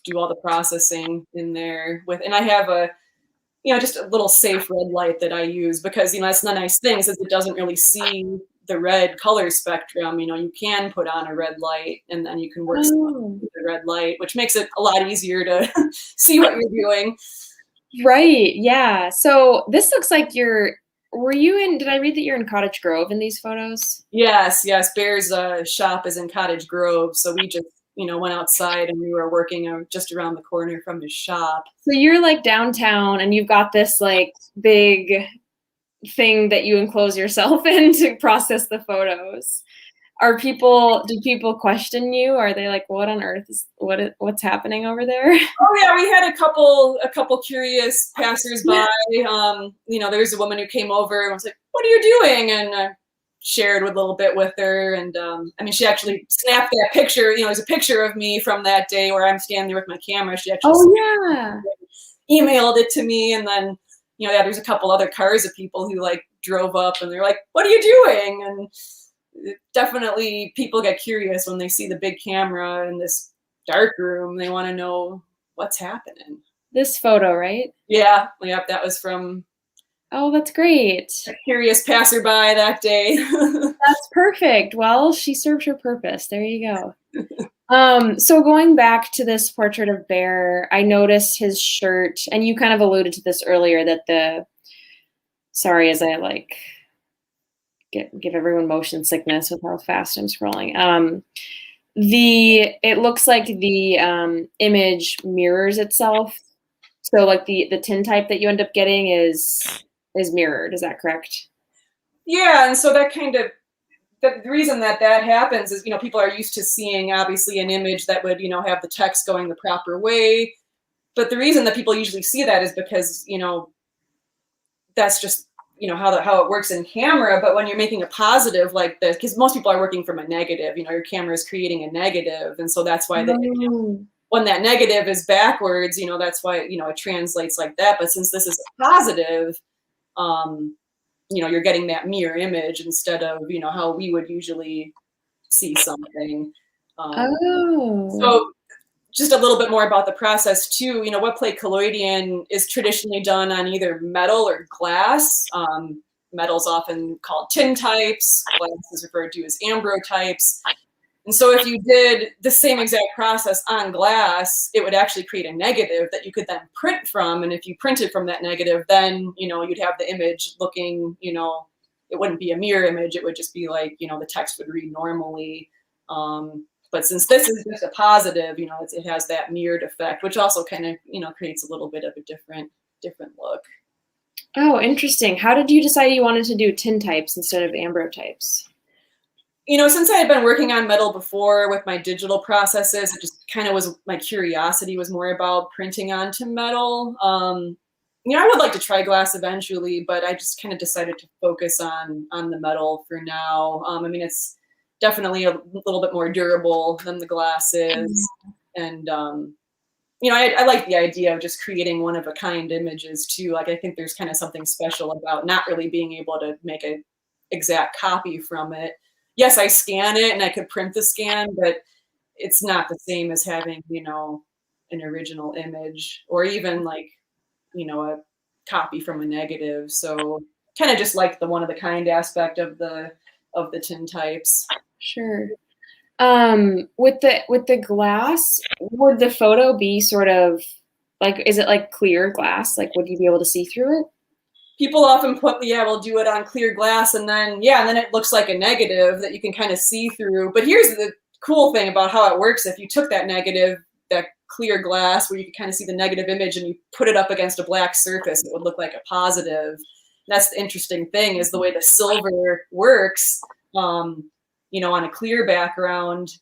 do all the processing in there with, and I have a, you know, just a little safe red light that I use because, you know, that's the nice thing is it doesn't really see the red color spectrum. You know, you can put on a red light and then you can work with the red light, which makes it a lot easier to see what you're doing. Right, yeah. So this looks like did I read that you're in Cottage Grove in these photos? Yes, yes. Bear's shop is in Cottage Grove, so we just, you know, went outside and we were working just around the corner from his shop. So you're like downtown and you've got this like big thing that you enclose yourself in to process the photos. Do people question you? Are they like, what on earth is what's happening over there? Oh yeah, we had a couple curious passersby. You know, there's a woman who came over and was like, "What are you doing?" And I shared a little bit with her. And I mean, she actually snapped that picture. You know, there's a picture of me from that day where I'm standing there with my camera. She actually Yeah. emailed it to me, and then, you know, yeah, there's a couple other cars of people who like drove up and they're like, "What are you doing?" And definitely people get curious when they see the big camera in this dark room. They want to know what's happening. This photo, right? Yeah, that was from Oh, that's great. a curious passerby that day. That's perfect. Well, she served her purpose. There you go. So going back to this portrait of Bear, I noticed his shirt, and you kind of alluded to this earlier that sorry, as I like give everyone motion sickness with how fast I'm scrolling. It looks like the image mirrors itself. So like the tintype that you end up getting is mirrored. Is that correct? Yeah, and so that kind of the reason that happens is, you know, people are used to seeing obviously an image that would, you know, have the text going the proper way. But the reason that people usually see that is because, you know, that's just, you know, how it works in camera. But when you're making a positive like this, because most people are working from a negative, you know, your camera is creating a negative, and so that's why you know, when that negative is backwards, you know, that's why, you know, it translates like that. But since this is a positive, you know, you're getting that mirror image instead of, you know, how we would usually see something. So just a little bit more about the process too. You know, wet plate collodion is traditionally done on either metal or glass. Metal's often called tintypes. Glass is referred to as ambrotypes. And so if you did the same exact process on glass, it would actually create a negative that you could then print from. And if you printed from that negative, then, you know, you'd have the image looking, you know, it wouldn't be a mirror image. It would just be like, you know, the text would read normally. But since this is just a positive, you know, it has that mirrored effect, which also kind of, you know, creates a little bit of a different look. Oh, interesting. How did you decide you wanted to do tintypes instead of ambrotypes? Since I had been working on metal before with my digital processes, it just kind of was, my curiosity was more about printing onto metal. I would like to try glass eventually, but I just kind of decided to focus on the metal for now. It's definitely a little bit more durable than the glass is. And, I like the idea of just creating one of a kind images too. Like, I think there's kind of something special about not really being able to make an exact copy from it. Yes, I scan it and I could print the scan, but it's not the same as having, an original image, or even like, a copy from a negative. So kind of just like the one of the kind aspect of the Tintypes. Sure. With the glass, would the photo be sort of like, is it like clear glass? Like, would you be able to see through it? People often we'll do it on clear glass, and then it looks like a negative that you can kind of see through. But here's the cool thing about how it works. If you took that negative, that clear glass where you could kind of see the negative image, and you put it up against a black surface, it would look like a positive. That's the interesting thing, is the way the silver works. On a clear background,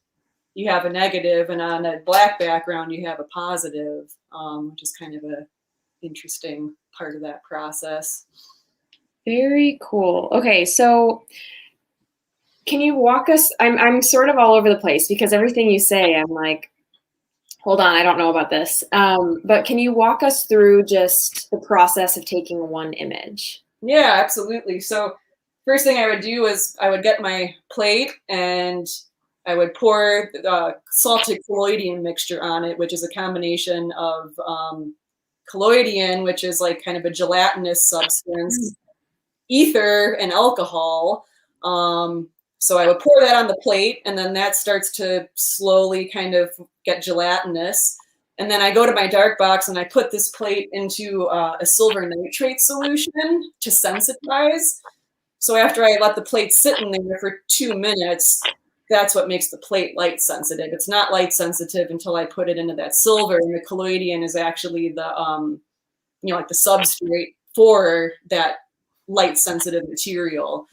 you have a negative, and on a black background, you have a positive, which is kind of a interesting part of that process. Very cool. Okay, so can you walk us? I'm sort of all over the place because everything you say, I'm like, hold on, I don't know about this. But can you walk us through just the process of taking one image? Yeah, absolutely. So first thing I would do is I would get my plate and I would pour the salted colloidal mixture on it, which is a combination of colloidal, which is like kind of a gelatinous substance, ether, and alcohol. So I would pour that on the plate, and then that starts to slowly kind of get gelatinous. And then I go to my dark box and I put this plate into a silver nitrate solution to sensitize. So after I let the plate sit in there for 2 minutes, that's what makes the plate light sensitive. It's not light sensitive until I put it into that silver, and the colloidal is actually the like the substrate for that light sensitive material.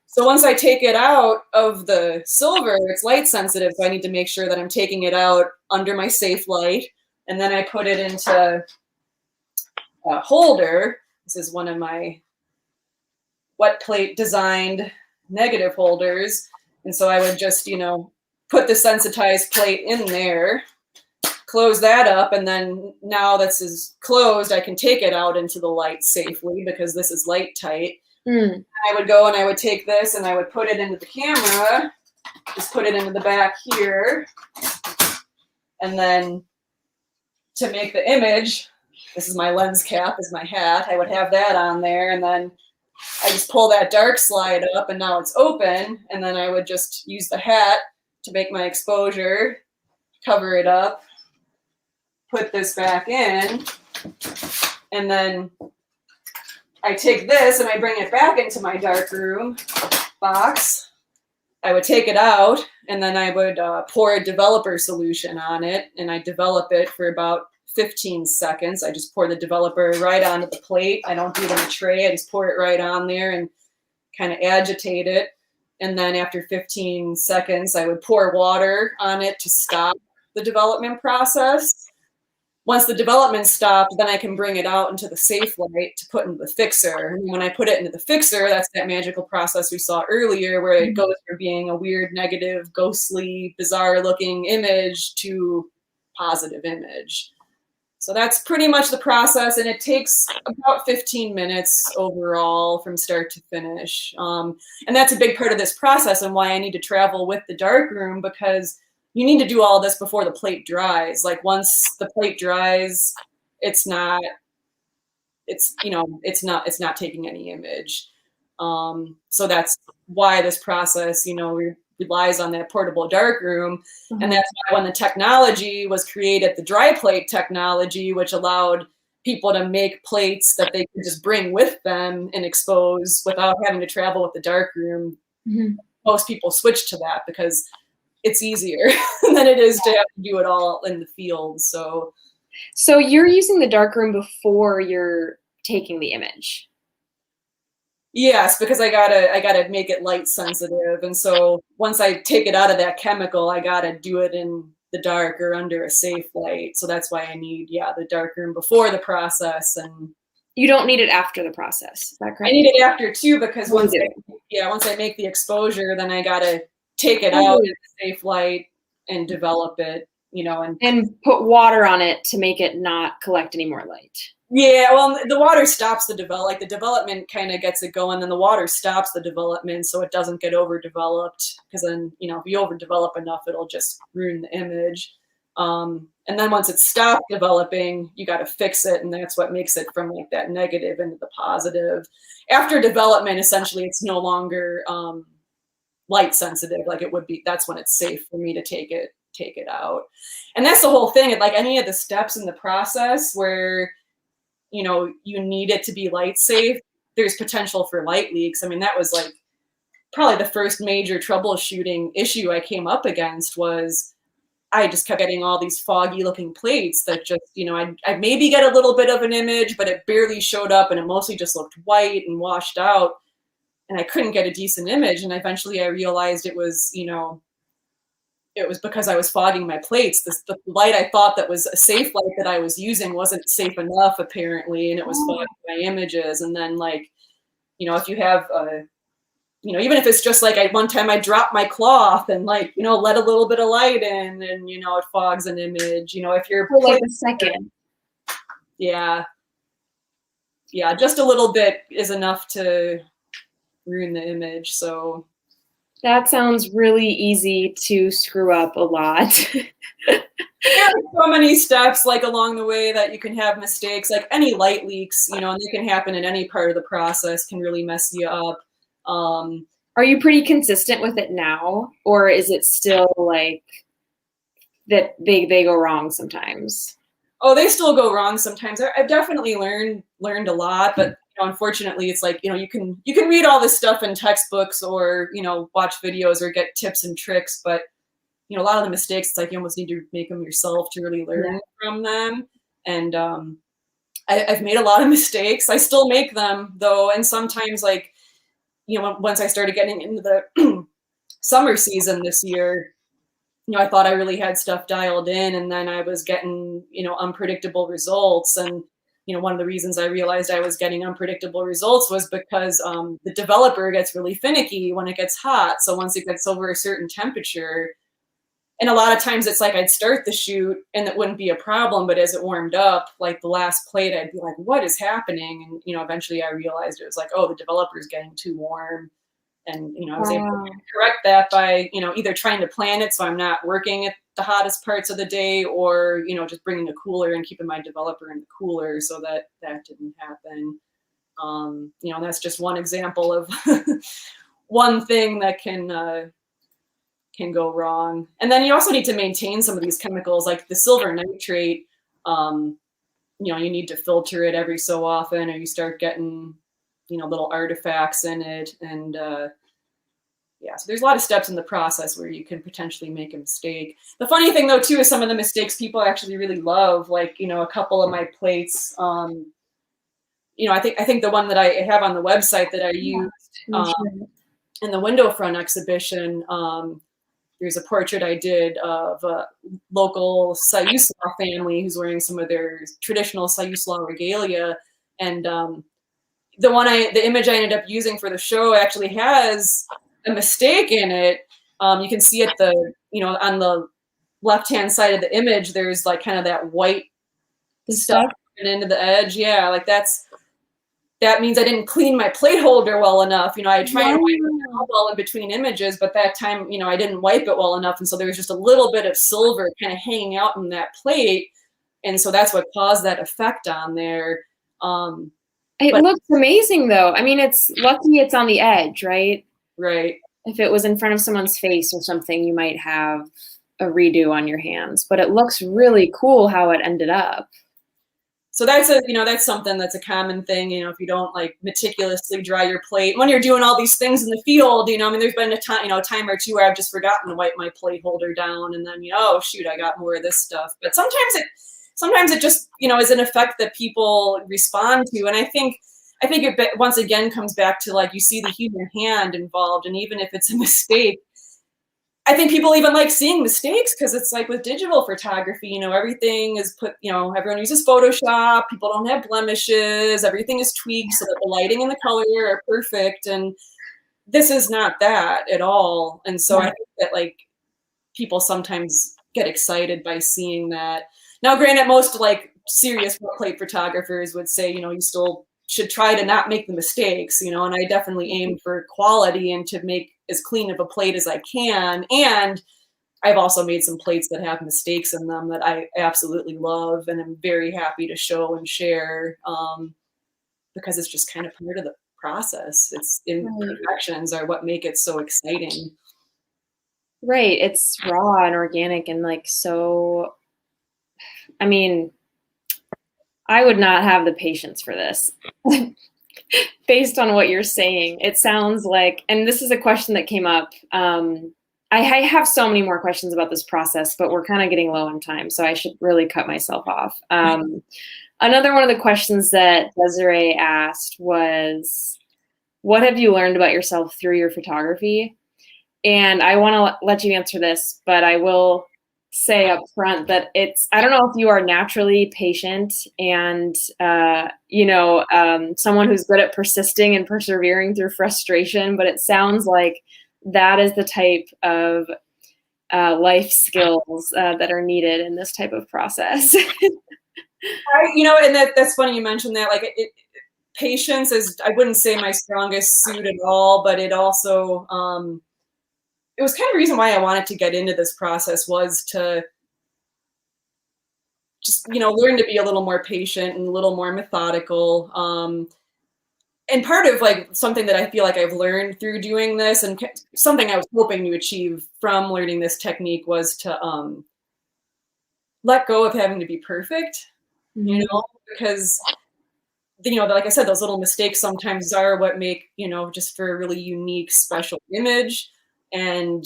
So once I take it out of the silver, it's light sensitive, so I need to make sure that I'm taking it out under my safe light, and then I put it into a holder. This is one of my wet plate designed negative holders. And so I would just, put the sensitized plate in there, close that up, and then now this is closed, I can take it out into the light safely because this is light tight. I would go and I would take this and I would put it into the camera, just put it into the back here. And then to make the image, this is my lens cap, is my hat. I would have that on there, and then I just pull that dark slide up and now it's open. And then I would just use the hat to make my exposure, cover it up, put this back in, and then I take this and I bring it back into my darkroom box. I would take it out, and then I would pour a developer solution on it, and I develop it for about 15 seconds. I just pour the developer right onto the plate. I don't do it in a tray. I just pour it right on there and kind of agitate it. And then after 15 seconds, I would pour water on it to stop the development process. Once the development stopped, then I can bring it out into the safe light to put into the fixer. And when I put it into the fixer, that's that magical process we saw earlier, where it goes from being a weird, negative, ghostly, bizarre looking image to positive image. So that's pretty much the process, and it takes about 15 minutes overall from start to finish. And that's a big part of this process and why I need to travel with the darkroom, because you need to do all of this before the plate dries. Like, once the plate dries, it's not taking any image. So that's why this process, relies on that portable darkroom. And that's why when the technology was created, the dry plate technology, which allowed people to make plates that they could just bring with them and expose without having to travel with the darkroom. Most people switch to that because it's easier than it is to have to do it all in the field. So you're using the darkroom before you're taking the image? Yes, because I gotta make it light sensitive, and so once I take it out of that chemical, I gotta do it in the dark or under a safe light. So that's why I need, yeah, the dark room before the process, and You don't need it after the process. Is that I correct? need it after too because Oh, you once I make the exposure, then I gotta take it out do. in a safe light and develop it, and And put water on it to make it not collect any more light. yeah, well, the water stops like the development kind of gets it going, and the water stops the development so it doesn't get overdeveloped. Because then, if you overdevelop enough, it'll just ruin the image. And then once it stopped developing, you got to fix it, and that's what makes it from like that negative into the positive. After development, essentially, it's no longer light sensitive like it would be. That's when it's safe for me to take it out. And that's the whole thing. Like any of the steps in the process where you need it to be light safe, there's potential for light leaks. I mean, that was like probably the first major troubleshooting issue I came up against was I just kept getting all these foggy looking plates that just, I'd maybe get a little bit of an image, but it barely showed up and it mostly just looked white and washed out. And I couldn't get a decent image. And eventually I realized it was because I was fogging my plates. The light I thought that was a safe light that I was using wasn't safe enough, apparently, and it was fogging my images. And then, like, if you have, even if it's just like one time I dropped my cloth and like, let a little bit of light in, and it fogs an image. If you're for like a second. Yeah, just a little bit is enough to ruin the image. So. That sounds really easy to screw up a lot. There are so many steps like along the way that you can have mistakes, like any light leaks, and they can happen in any part of the process, can really mess you up. Are you pretty consistent with it now, or is it still like that they go wrong sometimes? Oh, they still go wrong sometimes. I've definitely learned a lot, but unfortunately, it's like you can read all this stuff in textbooks or watch videos or get tips and tricks, but a lot of the mistakes, it's like you almost need to make them yourself to really learn from them. And I've made a lot of mistakes. I still make them though, and sometimes like once I started getting into the summer season this year, I thought I really had stuff dialed in, and then I was getting, unpredictable results. And, one of the reasons I realized I was getting unpredictable results was because the developer gets really finicky when it gets hot. So once it gets over a certain temperature, and a lot of times it's like I'd start the shoot and it wouldn't be a problem, but as it warmed up, like the last plate, I'd be like, what is happening? And, eventually I realized it was like, oh, the developer's getting too warm. And, I was able to correct that by, either trying to plan it so I'm not working at the hottest parts of the day, or, just bringing a cooler and keeping my developer in the cooler so that didn't happen. And that's just one example of one thing that can go wrong. And then you also need to maintain some of these chemicals, like the silver nitrate. You need to filter it every so often, or you start getting little artifacts in it. And so there's a lot of steps in the process where you can potentially make a mistake. The funny thing though too is some of the mistakes people actually really love, like a couple of my plates. I think the one that I have on the website that I used in the window front exhibition, there's a portrait I did of a local Siuslaw family who's wearing some of their traditional Siuslaw regalia, and the image I ended up using for the show actually has a mistake in it. You can see it on the left-hand side of the image, there's like kind of that white stuff into the edge. Yeah, like that means I didn't clean my plate holder well enough. I tried to wipe it well in between images, but that time, I didn't wipe it well enough. And so there was just a little bit of silver kind of hanging out in that plate. And so that's what caused that effect on there. It looks amazing though. I mean, it's lucky it's on the edge, right? Right. If it was in front of someone's face or something, you might have a redo on your hands, but it looks really cool how it ended up. So that's something that's a common thing, if you don't like meticulously dry your plate when you're doing all these things in the field, there's been a time or two where I've just forgotten to wipe my plate holder down, and then, oh shoot, I got more of this stuff. But sometimes it just, is an effect that people respond to. And I think I think it once again comes back to like, you see the human hand involved, and even if it's a mistake, I think people even like seeing mistakes, because it's like with digital photography, you know, everything is put, you know, everyone uses Photoshop, people don't have blemishes, everything is tweaked so that the lighting and the color are perfect. And this is not that at all. And so I think that like people sometimes get excited by seeing that. Now, granted, most like serious plate photographers would say, you know, you still should try to not make the mistakes, you know, and I definitely aim for quality and to make as clean of a plate as I can. And I've also made some plates that have mistakes in them that I absolutely love and I'm very happy to show and share, because it's just kind of part of the process. It's imperfections are what make it so exciting. Right. It's raw and organic and like so, I mean, I would not have the patience for this. Based on what you're saying, it sounds like, and this is a question that came up. I have so many more questions about this process, but we're kind of getting low on time, so I should really cut myself off. Another one of the questions that Desiree asked was, what have you learned about yourself through your photography? And I want to let you answer this, but I will say up front that I don't know if you are naturally patient and, someone who's good at persisting and persevering through frustration, but it sounds like that is the type of life skills that are needed in this type of process. And that's funny you mentioned that. Like, patience is, I wouldn't say my strongest suit at all, but it also, it was kind of the reason why I wanted to get into this process, was to just, learn to be a little more patient and a little more methodical. And part of like something that I feel like I've learned through doing this, and something I was hoping to achieve from learning this technique, was to let go of having to be perfect, because like I said, those little mistakes sometimes are what make, just for a really unique, special image. And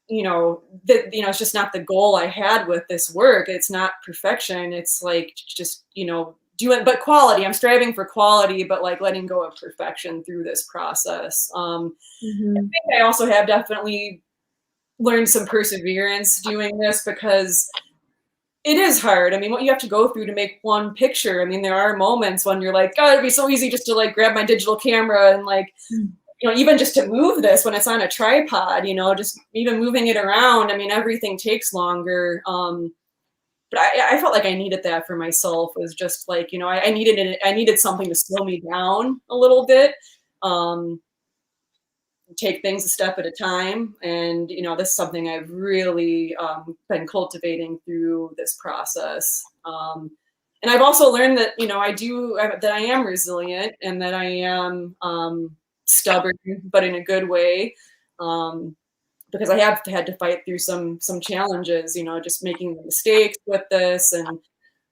it's just not the goal I had with this work. It's not perfection. It's like just, doing, but quality. I'm striving for quality, but like letting go of perfection through this process. I think I also have definitely learned some perseverance doing this, because it is hard. I mean, what you have to go through to make one picture. I mean, there are moments when you're like, God, it'd be so easy just to like grab my digital camera and like, even just to move this when it's on a tripod, just even moving it around. I mean, everything takes longer. But I felt like I needed that for myself. It was just like, I needed something to slow me down a little bit, take things a step at a time. And, this is something I've really been cultivating through this process. And I've also learned that, that I am resilient, and that I am stubborn, but in a good way, because I have had to fight through some challenges, just making the mistakes with this. And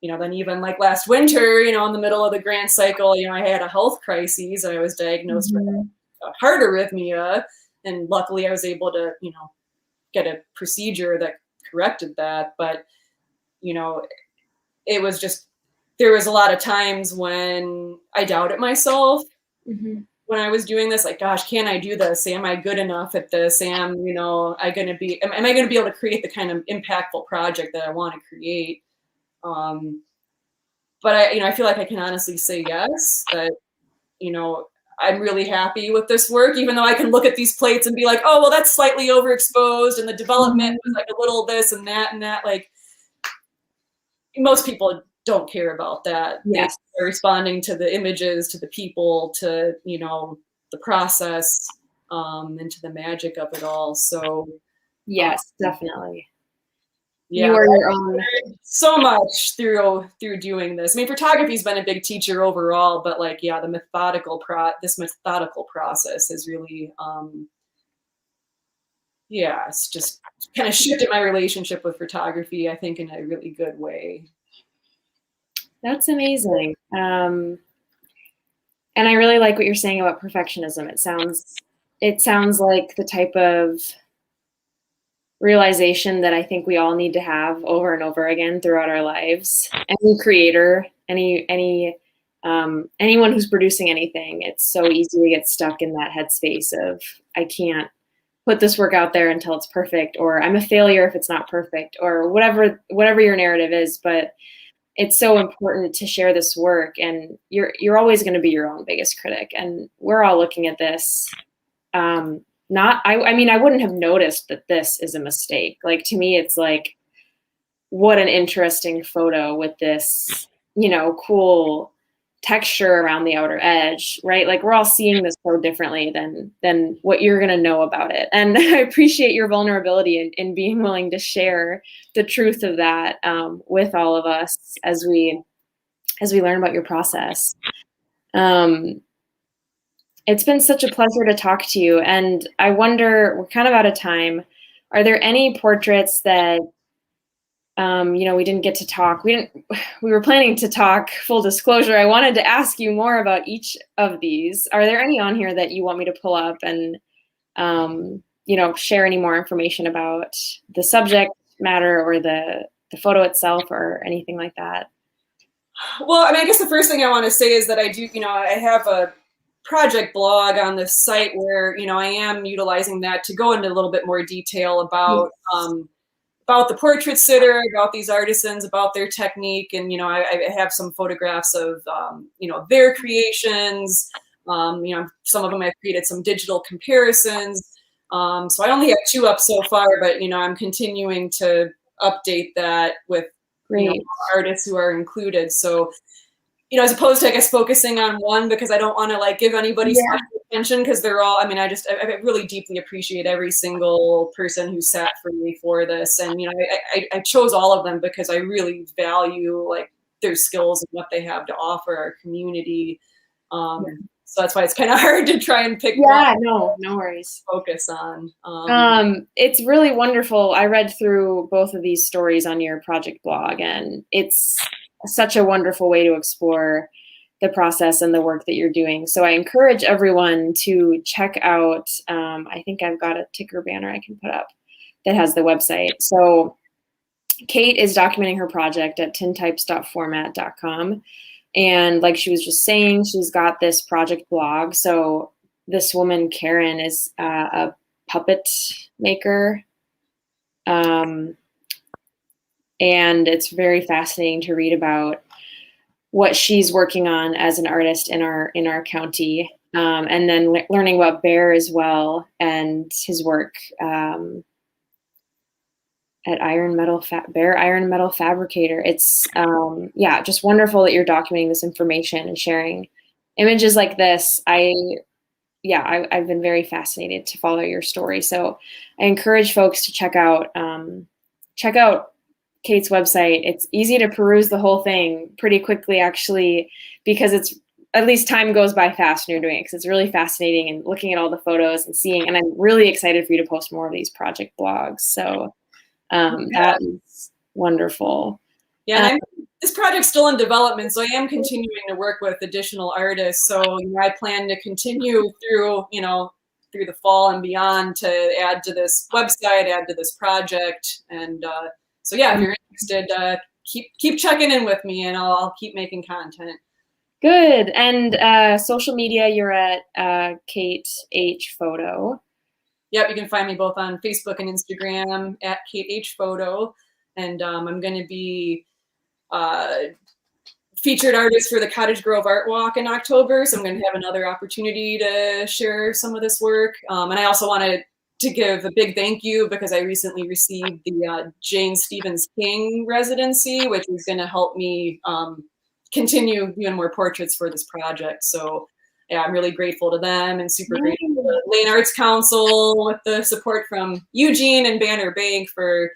then even like last winter, in the middle of the grant cycle, I had a health crisis. I was diagnosed with a heart arrhythmia, and luckily I was able to get a procedure that corrected that. But it was just, there was a lot of times when I doubted myself when I was doing this, like, gosh, can I do this? Am I good enough at this? Am I going to be, am I going to be able to create the kind of impactful project that I want to create? But I feel like I can honestly say yes, that, I'm really happy with this work, even though I can look at these plates and be like, oh, well, that's slightly overexposed, and the development was like a little this and that and that. Like, most people don't care about that. Yes. They're responding to the images, to the people, to, the process, and to the magic of it all. So yes, definitely. Yeah, you are your own. So much through doing this. I mean, photography's been a big teacher overall, but like, yeah, the this methodical process has really, it's just kind of shifted my relationship with photography, I think, in a really good way. That's amazing. And I really like what you're saying about perfectionism. It sounds like the type of realization that I think we all need to have over and over again throughout our lives. Any creator, any anyone who's producing anything, it's so easy to get stuck in that headspace of, I can't put this work out there until it's perfect, or I'm a failure if it's not perfect, or whatever your narrative is. But it's so important to share this work, and you're always going to be your own biggest critic. And we're all looking at this. I mean, I wouldn't have noticed that this is a mistake. Like, to me, it's like, what an interesting photo with this, cool texture around the outer edge, right? Like, we're all seeing this so differently than what you're going to know about it. And I appreciate your vulnerability in being willing to share the truth of that with all of us as we learn about your process. It's been such a pleasure to talk to you. And I wonder, we're kind of out of time. Are there any portraits that we didn't get to talk? We were planning to talk, full disclosure. I wanted to ask you more about each of these. Are there any on here that you want me to pull up and, share any more information about the subject matter or the photo itself or anything like that? Well, I mean, I guess the first thing I want to say is that I do, I have a project blog on the site where, I am utilizing that to go into a little bit more detail about the portrait sitter, about these artisans, about their technique. And, I have some photographs of, their creations. Some of them I've created some digital comparisons. So I only have 2 up so far, but, I'm continuing to update that with artists who are included. So, as opposed to, I guess, focusing on one, because I don't want to give anybody special attention, because they're all, I mean, I really deeply appreciate every single person who sat for me for this. And, I chose all of them because I really value their skills and what they have to offer our community. So that's why it's kind of hard to try and pick one. No worries. Focus on. It's really wonderful. I read through both of these stories on your project blog, and it's such a wonderful way to explore the process and the work that you're doing. So I encourage everyone to check out, I think I've got a ticker banner I can put up that has the website. So Kate is documenting her project at tintypes.format.com. And like she was just saying, she's got this project blog. So this woman, Karen, is a puppet maker. And it's very fascinating to read about what she's working on as an artist in our county, and then learning about Bear as well and his work at Bear Iron Metal Fabricator. It's just wonderful that you're documenting this information and sharing images like this. I've been very fascinated to follow your story. So I encourage folks to check out Kate's website. It's easy to peruse the whole thing pretty quickly, actually, because it's, at least time goes by fast when you're doing it, because it's really fascinating and looking at all the photos and seeing, and I'm really excited for you to post more of these project blogs. So that is wonderful. Yeah, and this project's still in development, so I am continuing to work with additional artists. So I plan to continue through the fall and beyond to add to this website, add to this project. And so yeah, if you're interested, keep checking in with me, and I'll keep making content. Good. And social media, you're at Kate H Photo. Yep, you can find me both on Facebook and Instagram at Kate H Photo. And I'm going to be featured artist for the Cottage Grove Art Walk in October. So I'm going to have another opportunity to share some of this work. And I also wanted to give a big thank you, because I recently received the Jane Stevens King residency, which is going to help me continue doing more portraits for this project. So yeah, I'm really grateful to them, and super grateful to the Lane Arts Council with the support from Eugene and Banner Bank for,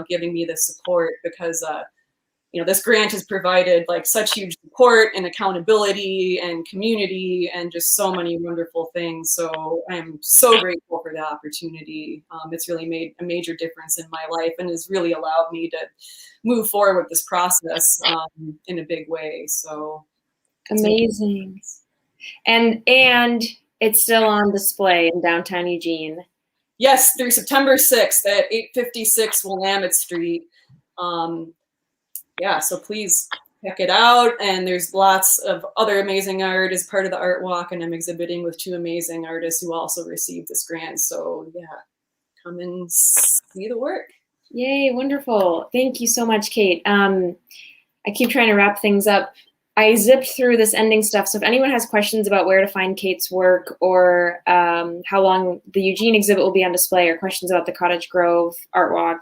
giving me the support, because, this grant has provided such huge support and accountability and community and just so many wonderful things. So I'm so grateful for the opportunity. It's really made a major difference in my life and has really allowed me to move forward with this process in a big way. So amazing. And it's still on display in downtown Eugene. Yes, through September 6th at 856 Willamette Street. So please check it out. And there's lots of other amazing art as part of the art walk, and I'm exhibiting with 2 amazing artists who also received this grant. So yeah, come and see the work. Yay, wonderful. Thank you so much, Kate. I keep trying to wrap things up. I zipped through this ending stuff, so if anyone has questions about where to find Kate's work, or how long the Eugene exhibit will be on display, or questions about the Cottage Grove Art Walk,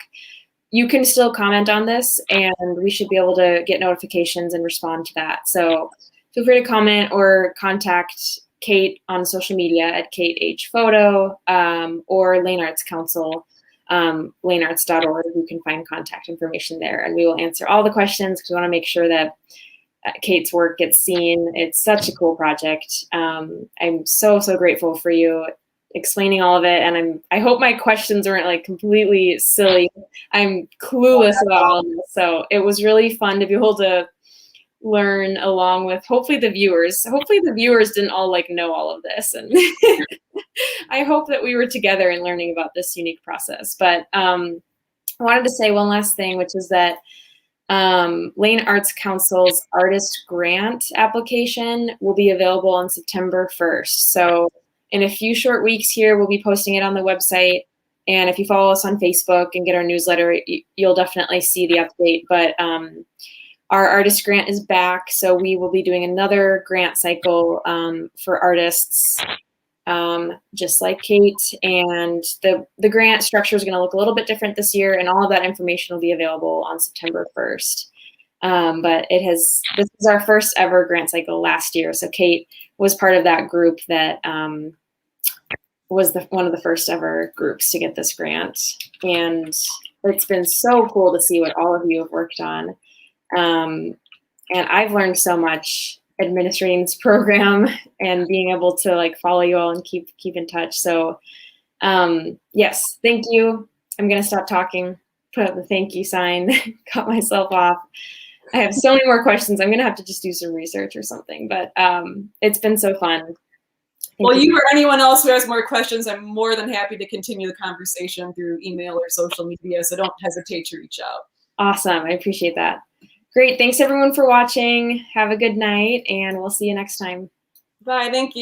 you can still comment on this, and we should be able to get notifications and respond to that. So feel free to comment or contact Kate on social media at Kate H. Photo, or Lane Arts Council, lanearts.org. You can find contact information there, and we will answer all the questions because we want to make sure that Kate's work gets seen. It's such a cool project. I'm so grateful for you explaining all of it, and I hope my questions weren't like completely silly. I'm clueless about all of this, so it was really fun to be able to learn along with hopefully the viewers. Hopefully the viewers didn't all like know all of this, and I hope that we were together in learning about this unique process. But I wanted to say one last thing, which is that Lane Arts Council's artist grant application will be available on September 1st. So in a few short weeks here, we'll be posting it on the website. And if you follow us on Facebook and get our newsletter, you'll definitely see the update. But our artist grant is back, so we will be doing another grant cycle for artists, just like Kate. And the grant structure is going to look a little bit different this year, and all of that information will be available on September 1st. But this is our first ever grant cycle last year, so Kate was part of that group that was one of the first ever groups to get this grant. And it's been so cool to see what all of you have worked on. And I've learned so much administrating this program and being able to like follow you all and keep in touch. So yes, thank you. I'm gonna stop talking, put up the thank you sign, cut myself off. I have so many more questions. I'm gonna have to just do some research or something, but it's been so fun. Well, you or anyone else who has more questions, I'm more than happy to continue the conversation through email or social media, so don't hesitate to reach out. Awesome, I appreciate that. Great, thanks everyone for watching. Have a good night, and we'll see you next time. Bye, thank you.